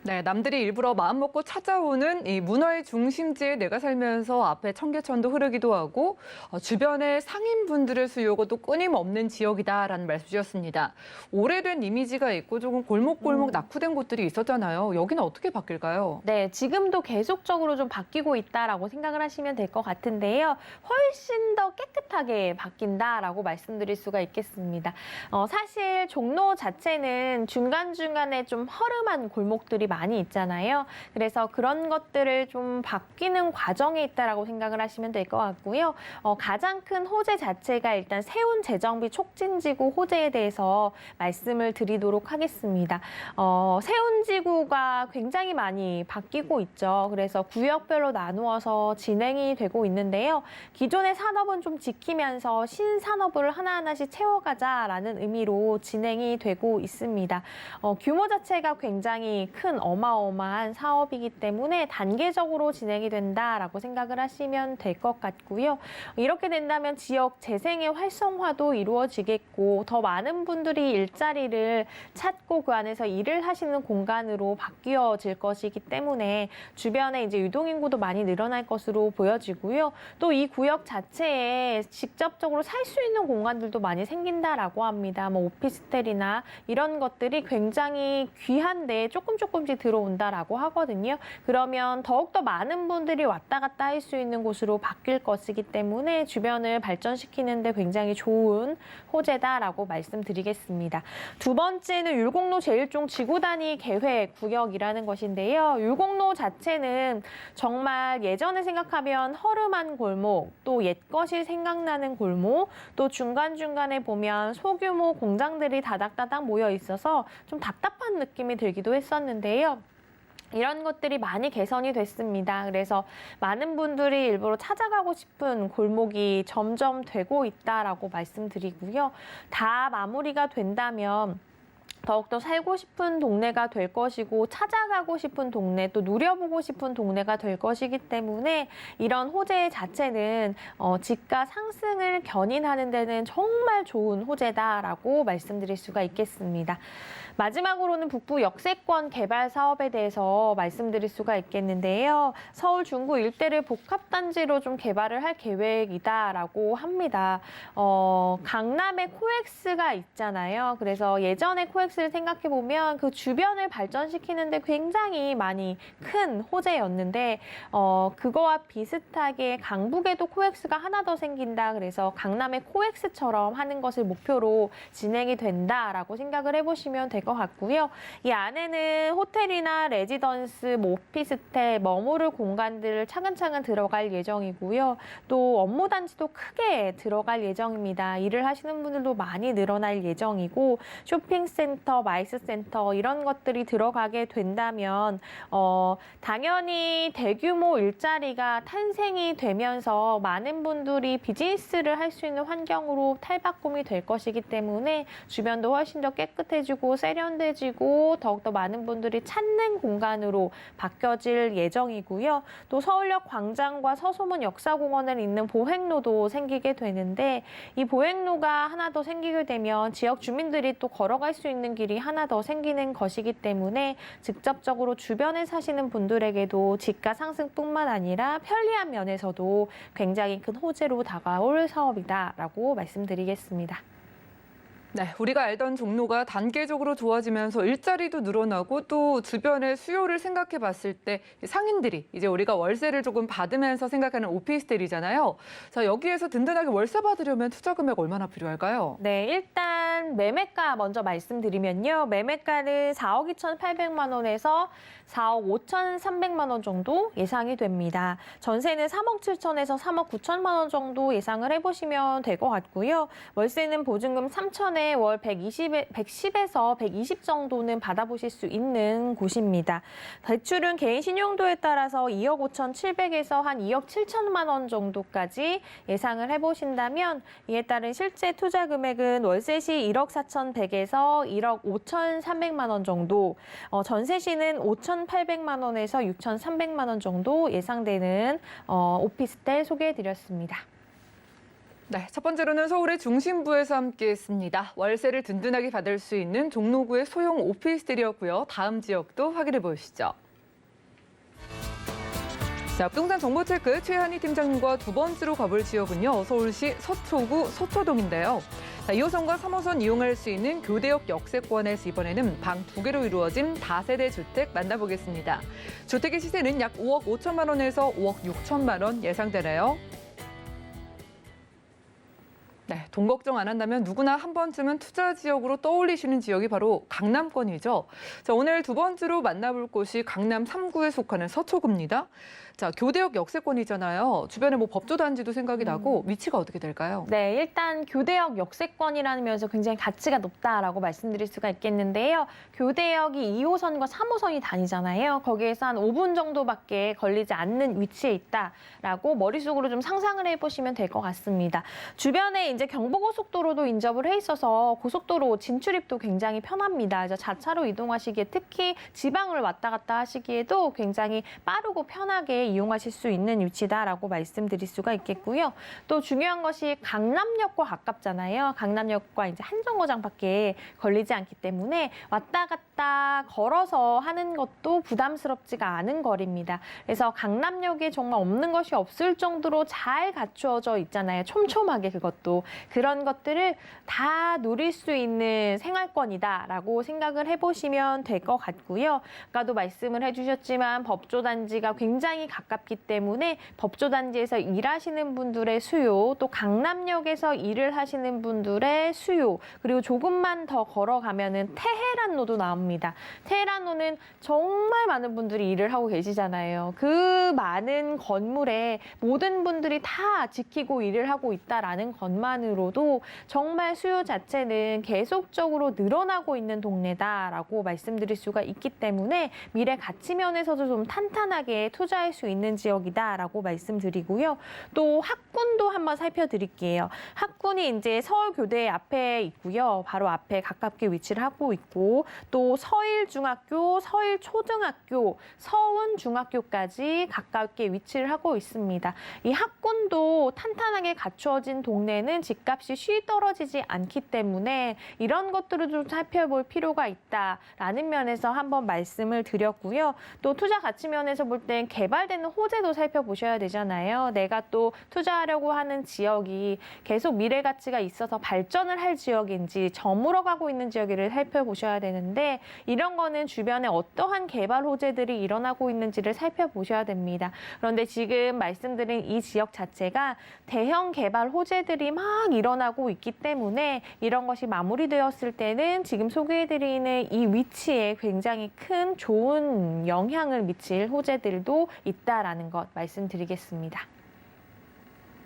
네, 남들이 일부러 마음 먹고 찾아오는 이 문화의 중심지에 내가 살면서 앞에 청계천도 흐르기도 하고 주변에 상인분들의 수요가 또 끊임없는 지역이다라는 말씀 주셨습니다. 오래된 이미지가 있고 조금 골목골목 낙후된 곳들이 있었잖아요. 여기는 어떻게 바뀔까요? 네, 지금도 계속적으로 좀 바뀌고 있다라고 생각을 하시면 될 것 같은데요. 훨씬 더 깨끗하게 바뀐다라고 말씀드릴 수가 있겠습니다. 사실 종로 자체는 중간중간에 좀 허름한 골목들이 많이 있잖아요. 그래서 그런 것들을 좀 바뀌는 과정에 있다라고 생각을 하시면 될 것 같고요. 가장 큰 호재 자체가 일단 세운 재정비 촉진지구 호재에 대해서 말씀을 드리도록 하겠습니다. 세운지구가 굉장히 많이 바뀌고 있죠. 그래서 구역별로 나누어서 진행이 되고 있는데요. 기존의 산업은 좀 지키면서 신산업을 하나하나씩 채워가자라는 의미로 진행이 되고 있습니다. 규모 자체가 굉장히 큰 어마어마한 사업이기 때문에 단계적으로 진행이 된다라고 생각을 하시면 될 것 같고요. 이렇게 된다면 지역 재생의 활성화도 이루어지겠고 더 많은 분들이 일자리를 찾고 그 안에서 일을 하시는 공간으로 바뀌어질 것이기 때문에 주변에 이제 유동인구도 많이 늘어날 것으로 보여지고요. 또 이 구역 자체에 직접적으로 살 수 있는 공간들도 많이 생긴다라고 합니다. 뭐 오피스텔이나 이런 것들이 굉장히 귀한데 조금씩 들어온다라고 하거든요. 그러면 더욱더 많은 분들이 왔다 갔다 할 수 있는 곳으로 바뀔 것이기 때문에 주변을 발전시키는 데 굉장히 좋은 호재다라고 말씀드리겠습니다. 두 번째는 율곡로 제1종 지구단위 계획 구역이라는 것인데요. 율곡로 자체는 정말 예전에 생각하면 허름한 골목, 또 옛것이 생각나는 골목, 또 중간중간에 보면 소규모 공장들이 다닥다닥 모여 있어서 좀 답답한 느낌이 들기도 했었는데요. 이런 것들이 많이 개선이 됐습니다. 그래서 많은 분들이 일부러 찾아가고 싶은 골목이 점점 되고 있다라고 말씀드리고요. 다 마무리가 된다면 더욱더 살고 싶은 동네가 될 것이고 찾아가고 싶은 동네, 또 누려보고 싶은 동네가 될 것이기 때문에 이런 호재 자체는 집가 상승을 견인하는 데는 정말 좋은 호재다라고 말씀드릴 수가 있겠습니다. 마지막으로는 북부 역세권 개발 사업에 대해서 말씀드릴 수가 있겠는데요. 서울 중구 일대를 복합단지로 좀 개발을 할 계획이다라고 합니다. 강남에 코엑스가 있잖아요. 그래서 예전에 코엑스를 생각해보면 그 주변을 발전시키는데 굉장히 많이 큰 호재였는데 그거와 비슷하게 강북에도 코엑스가 하나 더 생긴다. 그래서 강남의 코엑스처럼 하는 것을 목표로 진행이 된다라고 생각을 해보시면 될 것 같고요. 이 안에는 호텔이나 레지던스, 오피스텔, 머무를 공간들 차근차근 들어갈 예정이고요. 또 업무단지도 크게 들어갈 예정입니다. 일을 하시는 분들도 많이 늘어날 예정이고 쇼핑센터, 마이스센터 이런 것들이 들어가게 된다면 당연히 대규모 일자리가 탄생이 되면서 많은 분들이 비즈니스를 할 수 있는 환경으로 탈바꿈이 될 것이기 때문에 주변도 훨씬 더 깨끗해지고 세련돼지고 더욱더 많은 분들이 찾는 공간으로 바뀌어질 예정이고요. 또 서울역 광장과 서소문 역사공원을 잇는 보행로도 생기게 되는데 이 보행로가 하나 더 생기게 되면 지역 주민들이 또 걸어갈 수 있는 길이 하나 더 생기는 것이기 때문에 직접적으로 주변에 사시는 분들에게도 집가 상승뿐만 아니라 편리한 면에서도 굉장히 큰 호재로 다가올 사업이다라고 말씀드리겠습니다. 네, 우리가 알던 종로가 단계적으로 좋아지면서 일자리도 늘어나고 또 주변의 수요를 생각해 봤을 때 상인들이 이제 우리가 월세를 조금 받으면서 생각하는 오피스텔이잖아요. 자, 여기에서 든든하게 월세 받으려면 투자 금액 얼마나 필요할까요? 네, 일단 매매가 먼저 말씀드리면요. 매매가는 4억 2,800만 원에서 4억 5,300만 원 정도 예상이 됩니다. 전세는 3억 7천에서 3억 9천만 원 정도 예상을 해보시면 될 것 같고요. 월세는 보증금 3천에 월 110에서 120 정도는 받아보실 수 있는 곳입니다. 대출은 개인 신용도에 따라서 2억 5,700에서 한 2억 7천만 원 정도까지 예상을 해보신다면 이에 따른 실제 투자 금액은 월세 시 1억 4,100에서 1억 5,300만 원 정도, 전세 시는 5,800만 원에서 6,300만 원 정도 예상되는 오피스텔 소개해드렸습니다. 네, 첫 번째로는 서울의 중심부에서 함께했습니다. 월세를 든든하게 받을 수 있는 종로구의 소형 오피스텔이었고요. 다음 지역도 확인해 보시죠. 자, 부동산 정보체크 최한희 팀장님과 두 번째로 가볼 지역은요. 서울시 서초구 서초동인데요. 자, 2호선과 3호선 이용할 수 있는 교대역 역세권에서 이번에는 방 2개로 이루어진 다세대 주택 만나보겠습니다. 주택의 시세는 약 5억 5천만 원에서 5억 6천만 원 예상되네요. 네, 돈 걱정 안 한다면 누구나 한 번쯤은 투자 지역으로 떠올리시는 지역이 바로 강남권이죠. 자, 오늘 두 번째로 만나볼 곳이 강남 3구에 속하는 서초구입니다. 자, 교대역 역세권이잖아요. 주변에 뭐 법조단지도 생각이 나고 위치가 어떻게 될까요? 네, 일단 교대역 역세권이라는 면에서 굉장히 가치가 높다라고 말씀드릴 수가 있겠는데요. 교대역이 2호선과 3호선이 다니잖아요. 거기에서 한 5분 정도밖에 걸리지 않는 위치에 있다라고 머릿속으로 좀 상상을 해보시면 될 것 같습니다. 주변에 이제 경부고속도로도 인접을 해 있어서 고속도로 진출입도 굉장히 편합니다. 이제 자차로 이동하시기에 특히 지방을 왔다 갔다 하시기에도 굉장히 빠르고 편하게 이용하실 수 있는 위치다라고 말씀드릴 수가 있겠고요. 또 중요한 것이 강남역과 가깝잖아요. 강남역과 이제 한 정거장밖에 걸리지 않기 때문에 왔다 갔다 걸어서 하는 것도 부담스럽지가 않은 거리입니다. 그래서 강남역에 정말 없는 것이 없을 정도로 잘 갖추어져 있잖아요. 촘촘하게 그것도. 그런 것들을 다 누릴 수 있는 생활권이다라고 생각을 해보시면 될 것 같고요. 아까도 말씀을 해주셨지만 법조단지가 굉장히 가깝기 때문에 법조단지에서 일하시는 분들의 수요, 또 강남역에서 일을 하시는 분들의 수요, 그리고 조금만 더 걸어가면은 테헤란로도 나옵니다. 테헤란로는 정말 많은 분들이 일을 하고 계시잖아요. 그 많은 건물에 모든 분들이 다 지키고 일을 하고 있다라는 것만으로도 정말 수요 자체는 계속적으로 늘어나고 있는 동네다라고 말씀드릴 수가 있기 때문에 미래 가치 면에서도 좀 탄탄하게 투자할 수 있는 지역이다라고 말씀드리고요. 또 학군도 한번 살펴드릴게요. 학군이 이제 서울교대 앞에 있고요. 바로 앞에 가깝게 위치를 하고 있고 또 서일중학교, 서일초등학교, 서운중학교까지 가깝게 위치를 하고 있습니다. 이 학군도 탄탄하게 갖추어진 동네는 집값이 쉬 떨어지지 않기 때문에 이런 것들을 좀 살펴볼 필요가 있다라는 면에서 한번 말씀을 드렸고요. 또 투자 가치 면에서 볼 땐 개발되는 호재도 살펴보셔야 되잖아요. 내가 또 투자하려고 하는 지역이 계속 미래 가치가 있어서 발전을 할 지역인지 저물어가고 있는 지역을 살펴보셔야 되는데 이런 거는 주변에 어떠한 개발 호재들이 일어나고 있는지를 살펴보셔야 됩니다. 그런데 지금 말씀드린 이 지역 자체가 대형 개발 호재들이 막 일어나고 있기 때문에 이런 것이 마무리되었을 때는 지금 소개해드리는 이 위치에 굉장히 큰 좋은 영향을 미칠 호재들도 있다라는 것 말씀드리겠습니다.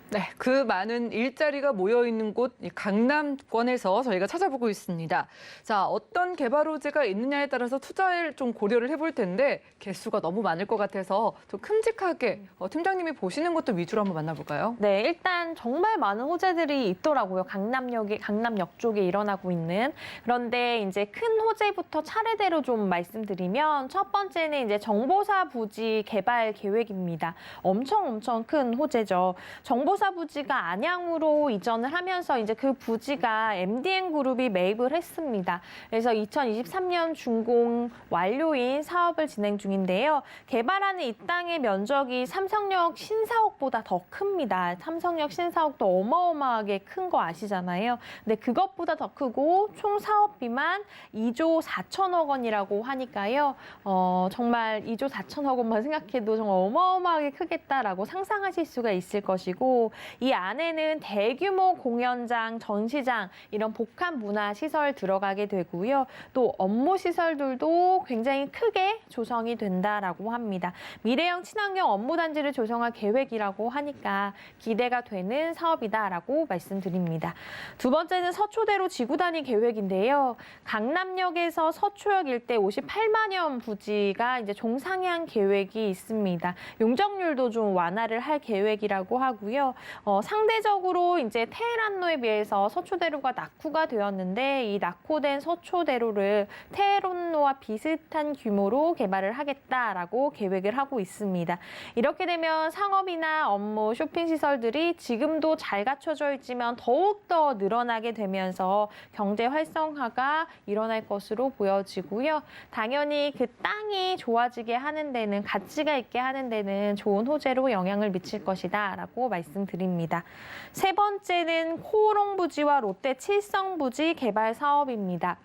네, 그 많은 일자리가 모여 있는 곳 강남권에서 저희가 찾아보고 있습니다. 자, 어떤 개발 호재가 있느냐에 따라서 투자를 좀 고려를 해볼 텐데 개수가 너무 많을 것 같아서 좀 큼직하게 팀장님이 보시는 것도 위주로 한번 만나볼까요? 네, 일단 정말 많은 호재들이 있더라고요. 강남역 쪽에 일어나고 있는. 그런데 이제 큰 호재부터 차례대로 좀 말씀드리면 첫 번째는 이제 정보사 부지 개발 계획입니다. 엄청 큰 호재죠. 정보사 부지가 안양으로 이전을 하면서 이제 그 부지가 MDN 그룹이 매입을 했습니다. 그래서 2023년 준공 완료인 사업을 진행 중인데요. 개발하는 이 땅의 면적이 삼성역 신사옥보다 더 큽니다. 삼성역 신사옥도 어마어마하게 큰 거 아시잖아요. 근데 그것보다 더 크고 총 사업비만 2조 4천억 원이라고 하니까요. 정말 2조 4천억 원만 생각해도 정말 어마어마하게 크겠다라고 상상하실 수가 있을 것이고 이 안에는 대규모 공연장, 전시장 이런 복합 문화 시설 들어가게 되고요. 또 업무 시설들도 굉장히 크게 조성이 된다라고 합니다. 미래형 친환경 업무단지를 조성할 계획이라고 하니까 기대가 되는 사업이다라고 말씀드립니다. 두 번째는 서초대로 지구단위 계획인데요. 강남역에서 서초역 일대 58만여 부지가 이제 종상향 계획이 있습니다. 용적률도 좀 완화를 할 계획이라고 하고요. 상대적으로 이제 테헤란로에 비해서 서초대로가 낙후가 되었는데 이 낙후된 서초대로를 테헤란로와 비슷한 규모로 개발을 하겠다라고 계획을 하고 있습니다. 이렇게 되면 상업이나 업무, 쇼핑 시설들이 지금도 잘 갖춰져 있지만 더욱더 늘어나게 되면서 경제 활성화가 일어날 것으로 보여지고요. 당연히 그 땅이 좋아지게 하는 데는 가치가 있게 하는 데는 좋은 호재로 영향을 미칠 것이다라고 말씀드립니다. 세 번째는 코오롱 부지와 롯데 칠성 부지 개발 사업입니다.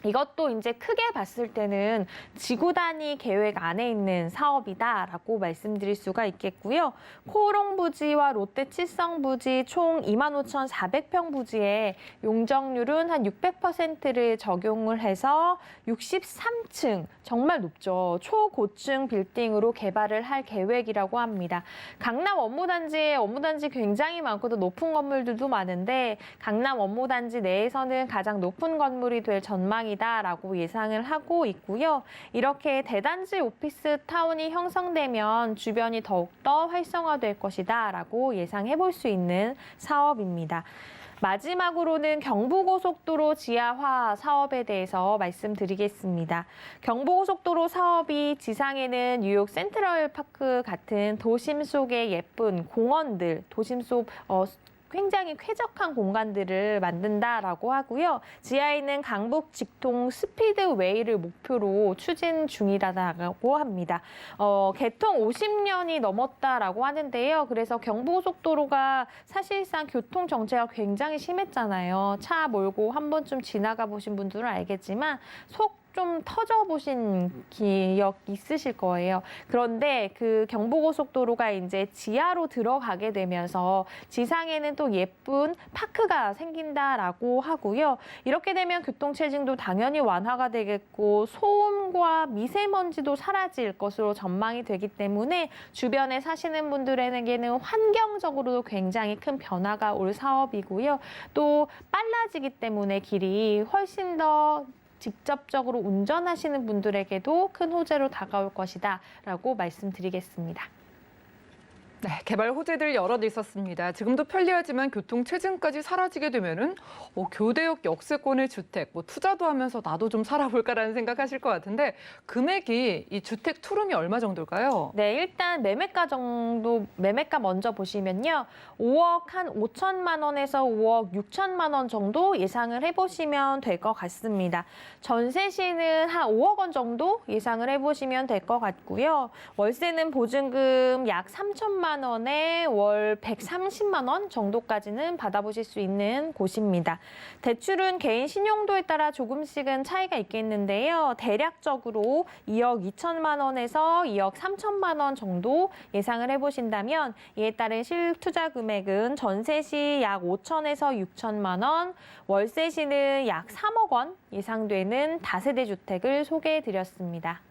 이것도 이제 크게 봤을 때는 지구 단위 계획 안에 있는 사업이다라고 말씀드릴 수가 있겠고요. 코오롱 부지와 롯데 칠성 부지 총 25,400평 부지에 용적률은 한 600%를 적용을 해서 63층, 정말 높죠. 초고층 빌딩으로 개발을 할 계획이라고 합니다. 강남 업무단지에 업무단지 굉장히 많고 또 높은 건물들도 많은데 강남 업무단지 내에서는 가장 높은 건물이 될 전망이다라고 예상을 하고 있고요. 이렇게 대단지 오피스 타운이 형성되면 주변이 더욱더 활성화될 것이다라고 예상해 볼 수 있는 사업입니다. 마지막으로는 경부고속도로 지하화 사업에 대해서 말씀드리겠습니다. 경부고속도로 사업이 지상에는 뉴욕 센트럴파크 같은 도심 속의 예쁜 공원들, 도심 속 굉장히 쾌적한 공간들을 만든다라고 하고요. 지하에 있는 강북 직통 스피드웨이를 목표로 추진 중이라고 합니다. 개통 50년이 넘었다라고 하는데요. 그래서 경부고속도로가 사실상 교통 정체가 굉장히 심했잖아요. 차 몰고 한 번쯤 지나가 보신 분들은 알겠지만 속 좀 터져보신 기억 있으실 거예요. 그런데 그 경부고속도로가 이제 지하로 들어가게 되면서 지상에는 또 예쁜 파크가 생긴다라고 하고요. 이렇게 되면 교통체증도 당연히 완화가 되겠고 소음과 미세먼지도 사라질 것으로 전망이 되기 때문에 주변에 사시는 분들에게는 환경적으로도 굉장히 큰 변화가 올 사업이고요. 또 빨라지기 때문에 길이 훨씬 더 직접적으로 운전하시는 분들에게도 큰 호재로 다가올 것이다라고 말씀드리겠습니다. 네, 개발 호재들 여럿 있었습니다. 지금도 편리하지만 교통 체증까지 사라지게 되면은 교대역 역세권의 주택, 투자도 하면서 나도 좀 살아볼까라는 생각하실 것 같은데 금액이 이 주택 투룸이 얼마 정도일까요? 네, 일단 매매가 먼저 보시면요. 5억 한 5천만 원에서 5억 6천만 원 정도 예상을 해보시면 될 것 같습니다. 전세시는 한 5억 원 정도 예상을 해보시면 될 것 같고요. 월세는 보증금 약 3천만 원에 월 130만 원 정도까지는 받아보실 수 있는 곳입니다. 대출은 개인 신용도에 따라 조금씩은 차이가 있겠는데요. 대략적으로 2억 2천만 원에서 2억 3천만 원 정도 예상을 해보신다면 이에 따른 실투자 금액은 전세시 약 5천에서 6천만 원, 월세시는 약 3억 원 예상되는 다세대 주택을 소개해드렸습니다.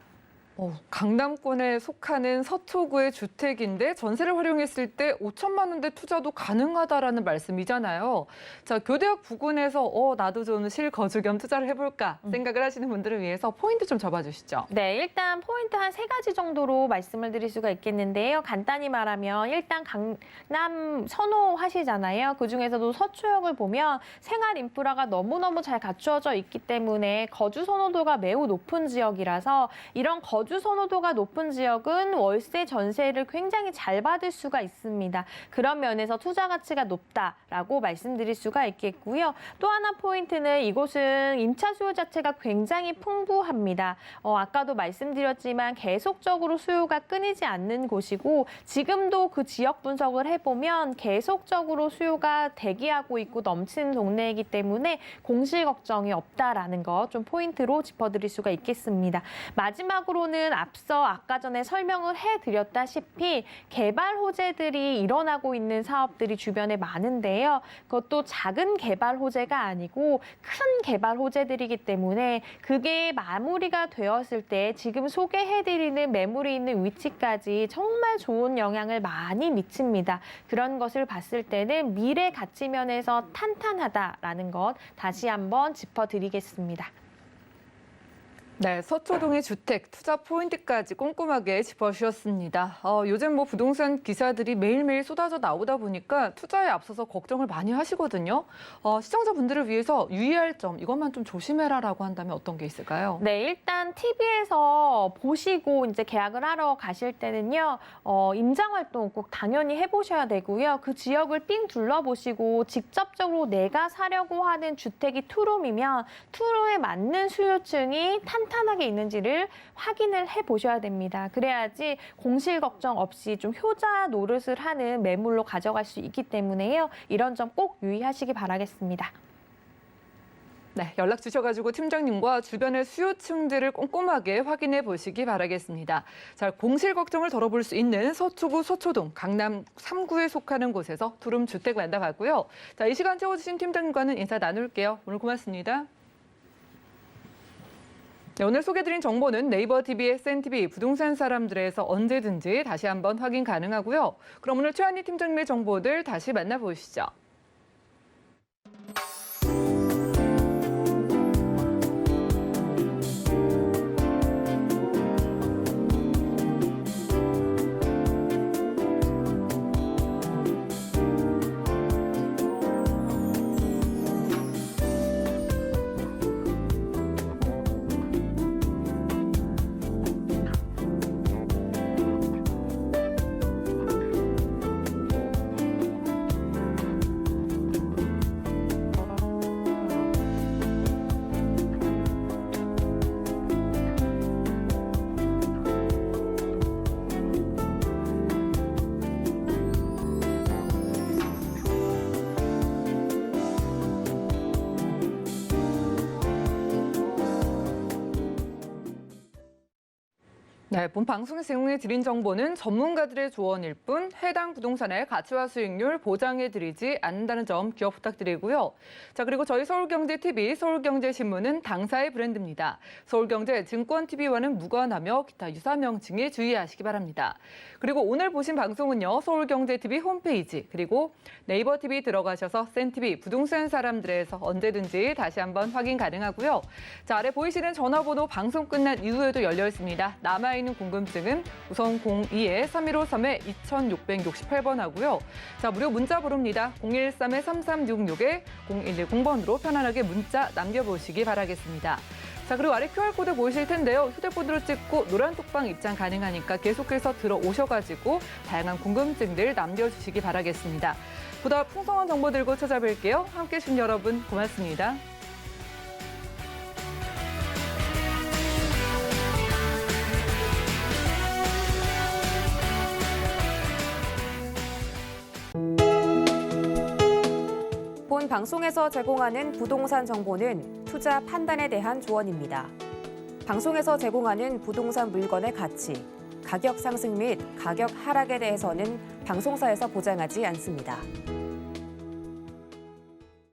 강남권에 속하는 서초구의 주택인데 전세를 활용했을 때 5천만 원대 투자도 가능하다라는 말씀이잖아요. 자, 교대역 부근에서 나도 좀 실거주 겸 투자를 해볼까 생각을 하시는 분들을 위해서 포인트 좀 잡아주시죠. 네, 일단 포인트 한 3가지 정도로 말씀을 드릴 수가 있겠는데요. 간단히 말하면 일단 강남 선호하시잖아요. 그중에서도 서초역을 보면 생활 인프라가 너무너무 잘 갖추어져 있기 때문에 거주 선호도가 매우 높은 지역이라서 이런 거주 선호도가 높은 지역은 월세, 전세를 굉장히 잘 받을 수가 있습니다. 그런 면에서 투자 가치가 높다라고 말씀드릴 수가 있겠고요. 또 하나 포인트는 이곳은 임차 수요 자체가 굉장히 풍부합니다. 아까도 말씀드렸지만 계속적으로 수요가 끊이지 않는 곳이고 지금도 그 지역 분석을 해보면 계속적으로 수요가 대기하고 있고 넘치는 동네이기 때문에 공실 걱정이 없다라는 거 좀 포인트로 짚어드릴 수가 있겠습니다. 마지막으로는 앞서 아까 전에 설명을 해드렸다시피 개발 호재들이 일어나고 있는 사업들이 주변에 많은데요. 그것도 작은 개발 호재가 아니고 큰 개발 호재들이기 때문에 그게 마무리가 되었을 때 지금 소개해드리는 매물이 있는 위치까지 정말 좋은 영향을 많이 미칩니다. 그런 것을 봤을 때는 미래 가치 면에서 탄탄하다라는 것 다시 한번 짚어드리겠습니다. 네, 서초동의 주택 투자 포인트까지 꼼꼼하게 짚어주셨습니다. 요즘 부동산 기사들이 매일매일 쏟아져 나오다 보니까 투자에 앞서서 걱정을 많이 하시거든요. 시청자분들을 위해서 유의할 점, 이것만 좀 조심해라라고 한다면 어떤 게 있을까요? 네, 일단 TV에서 보시고 이제 계약을 하러 가실 때는요, 임장 활동 꼭 당연히 해보셔야 되고요. 그 지역을 삥 둘러보시고 직접적으로 내가 사려고 하는 주택이 투룸이면 투룸에 맞는 수요층이 탄탄하게 있는지를 확인을 해보셔야 됩니다. 그래야지 공실 걱정 없이 좀 효자 노릇을 하는 매물로 가져갈 수 있기 때문에요. 이런 점 꼭 유의하시기 바라겠습니다. 네, 연락 주셔가지고 팀장님과 주변의 수요층들을 꼼꼼하게 확인해 보시기 바라겠습니다. 자, 공실 걱정을 덜어볼 수 있는 서초구 서초동 강남 3구에 속하는 곳에서 투룸 주택 만나봤고요. 자, 이 시간 채워주신 팀장님과는 인사 나눌게요. 오늘 고맙습니다. 네, 오늘 소개드린 정보는 네이버 TV, SNTV, 부동산 사람들에서 언제든지 다시 한번 확인 가능하고요. 그럼 오늘 최한희 팀장님의 정보들 다시 만나보시죠. 네, 본 방송에 제공해 드린 정보는 전문가들의 조언일 뿐 해당 부동산의 가치와 수익률 보장해 드리지 않는다는 점 기억 부탁드리고요. 자, 그리고 저희 서울경제TV, 서울경제신문은 당사의 브랜드입니다. 서울경제 증권TV와는 무관하며 기타 유사 명칭에 주의하시기 바랍니다. 그리고 오늘 보신 방송은요, 서울경제TV 홈페이지 그리고 네이버TV 들어가셔서 센TV 부동산 사람들에서 언제든지 다시 한번 확인 가능하고요. 자, 아래 보이시는 전화번호 방송 끝난 이후에도 열려 있습니다. 남아있는 궁금증은 우선 02-3153-2668번 하고요. 자, 무료 문자 부릅니다. 013-3366-0110번으로 편안하게 문자 남겨보시기 바라겠습니다. 자, 그리고 아래 QR코드 보이실 텐데요. 휴대폰으로 찍고 노란 톡방 입장 가능하니까 계속해서 들어오셔가지고 다양한 궁금증들 남겨주시기 바라겠습니다. 보다 풍성한 정보 들고 찾아뵐게요. 함께해 주신 여러분 고맙습니다. 본 방송에서 제공하는 부동산 정보는 투자 판단에 대한 조언입니다. 방송에서 제공하는 부동산 물건의 가치, 가격 상승 및 가격 하락에 대해서는 방송사에서 보장하지 않습니다.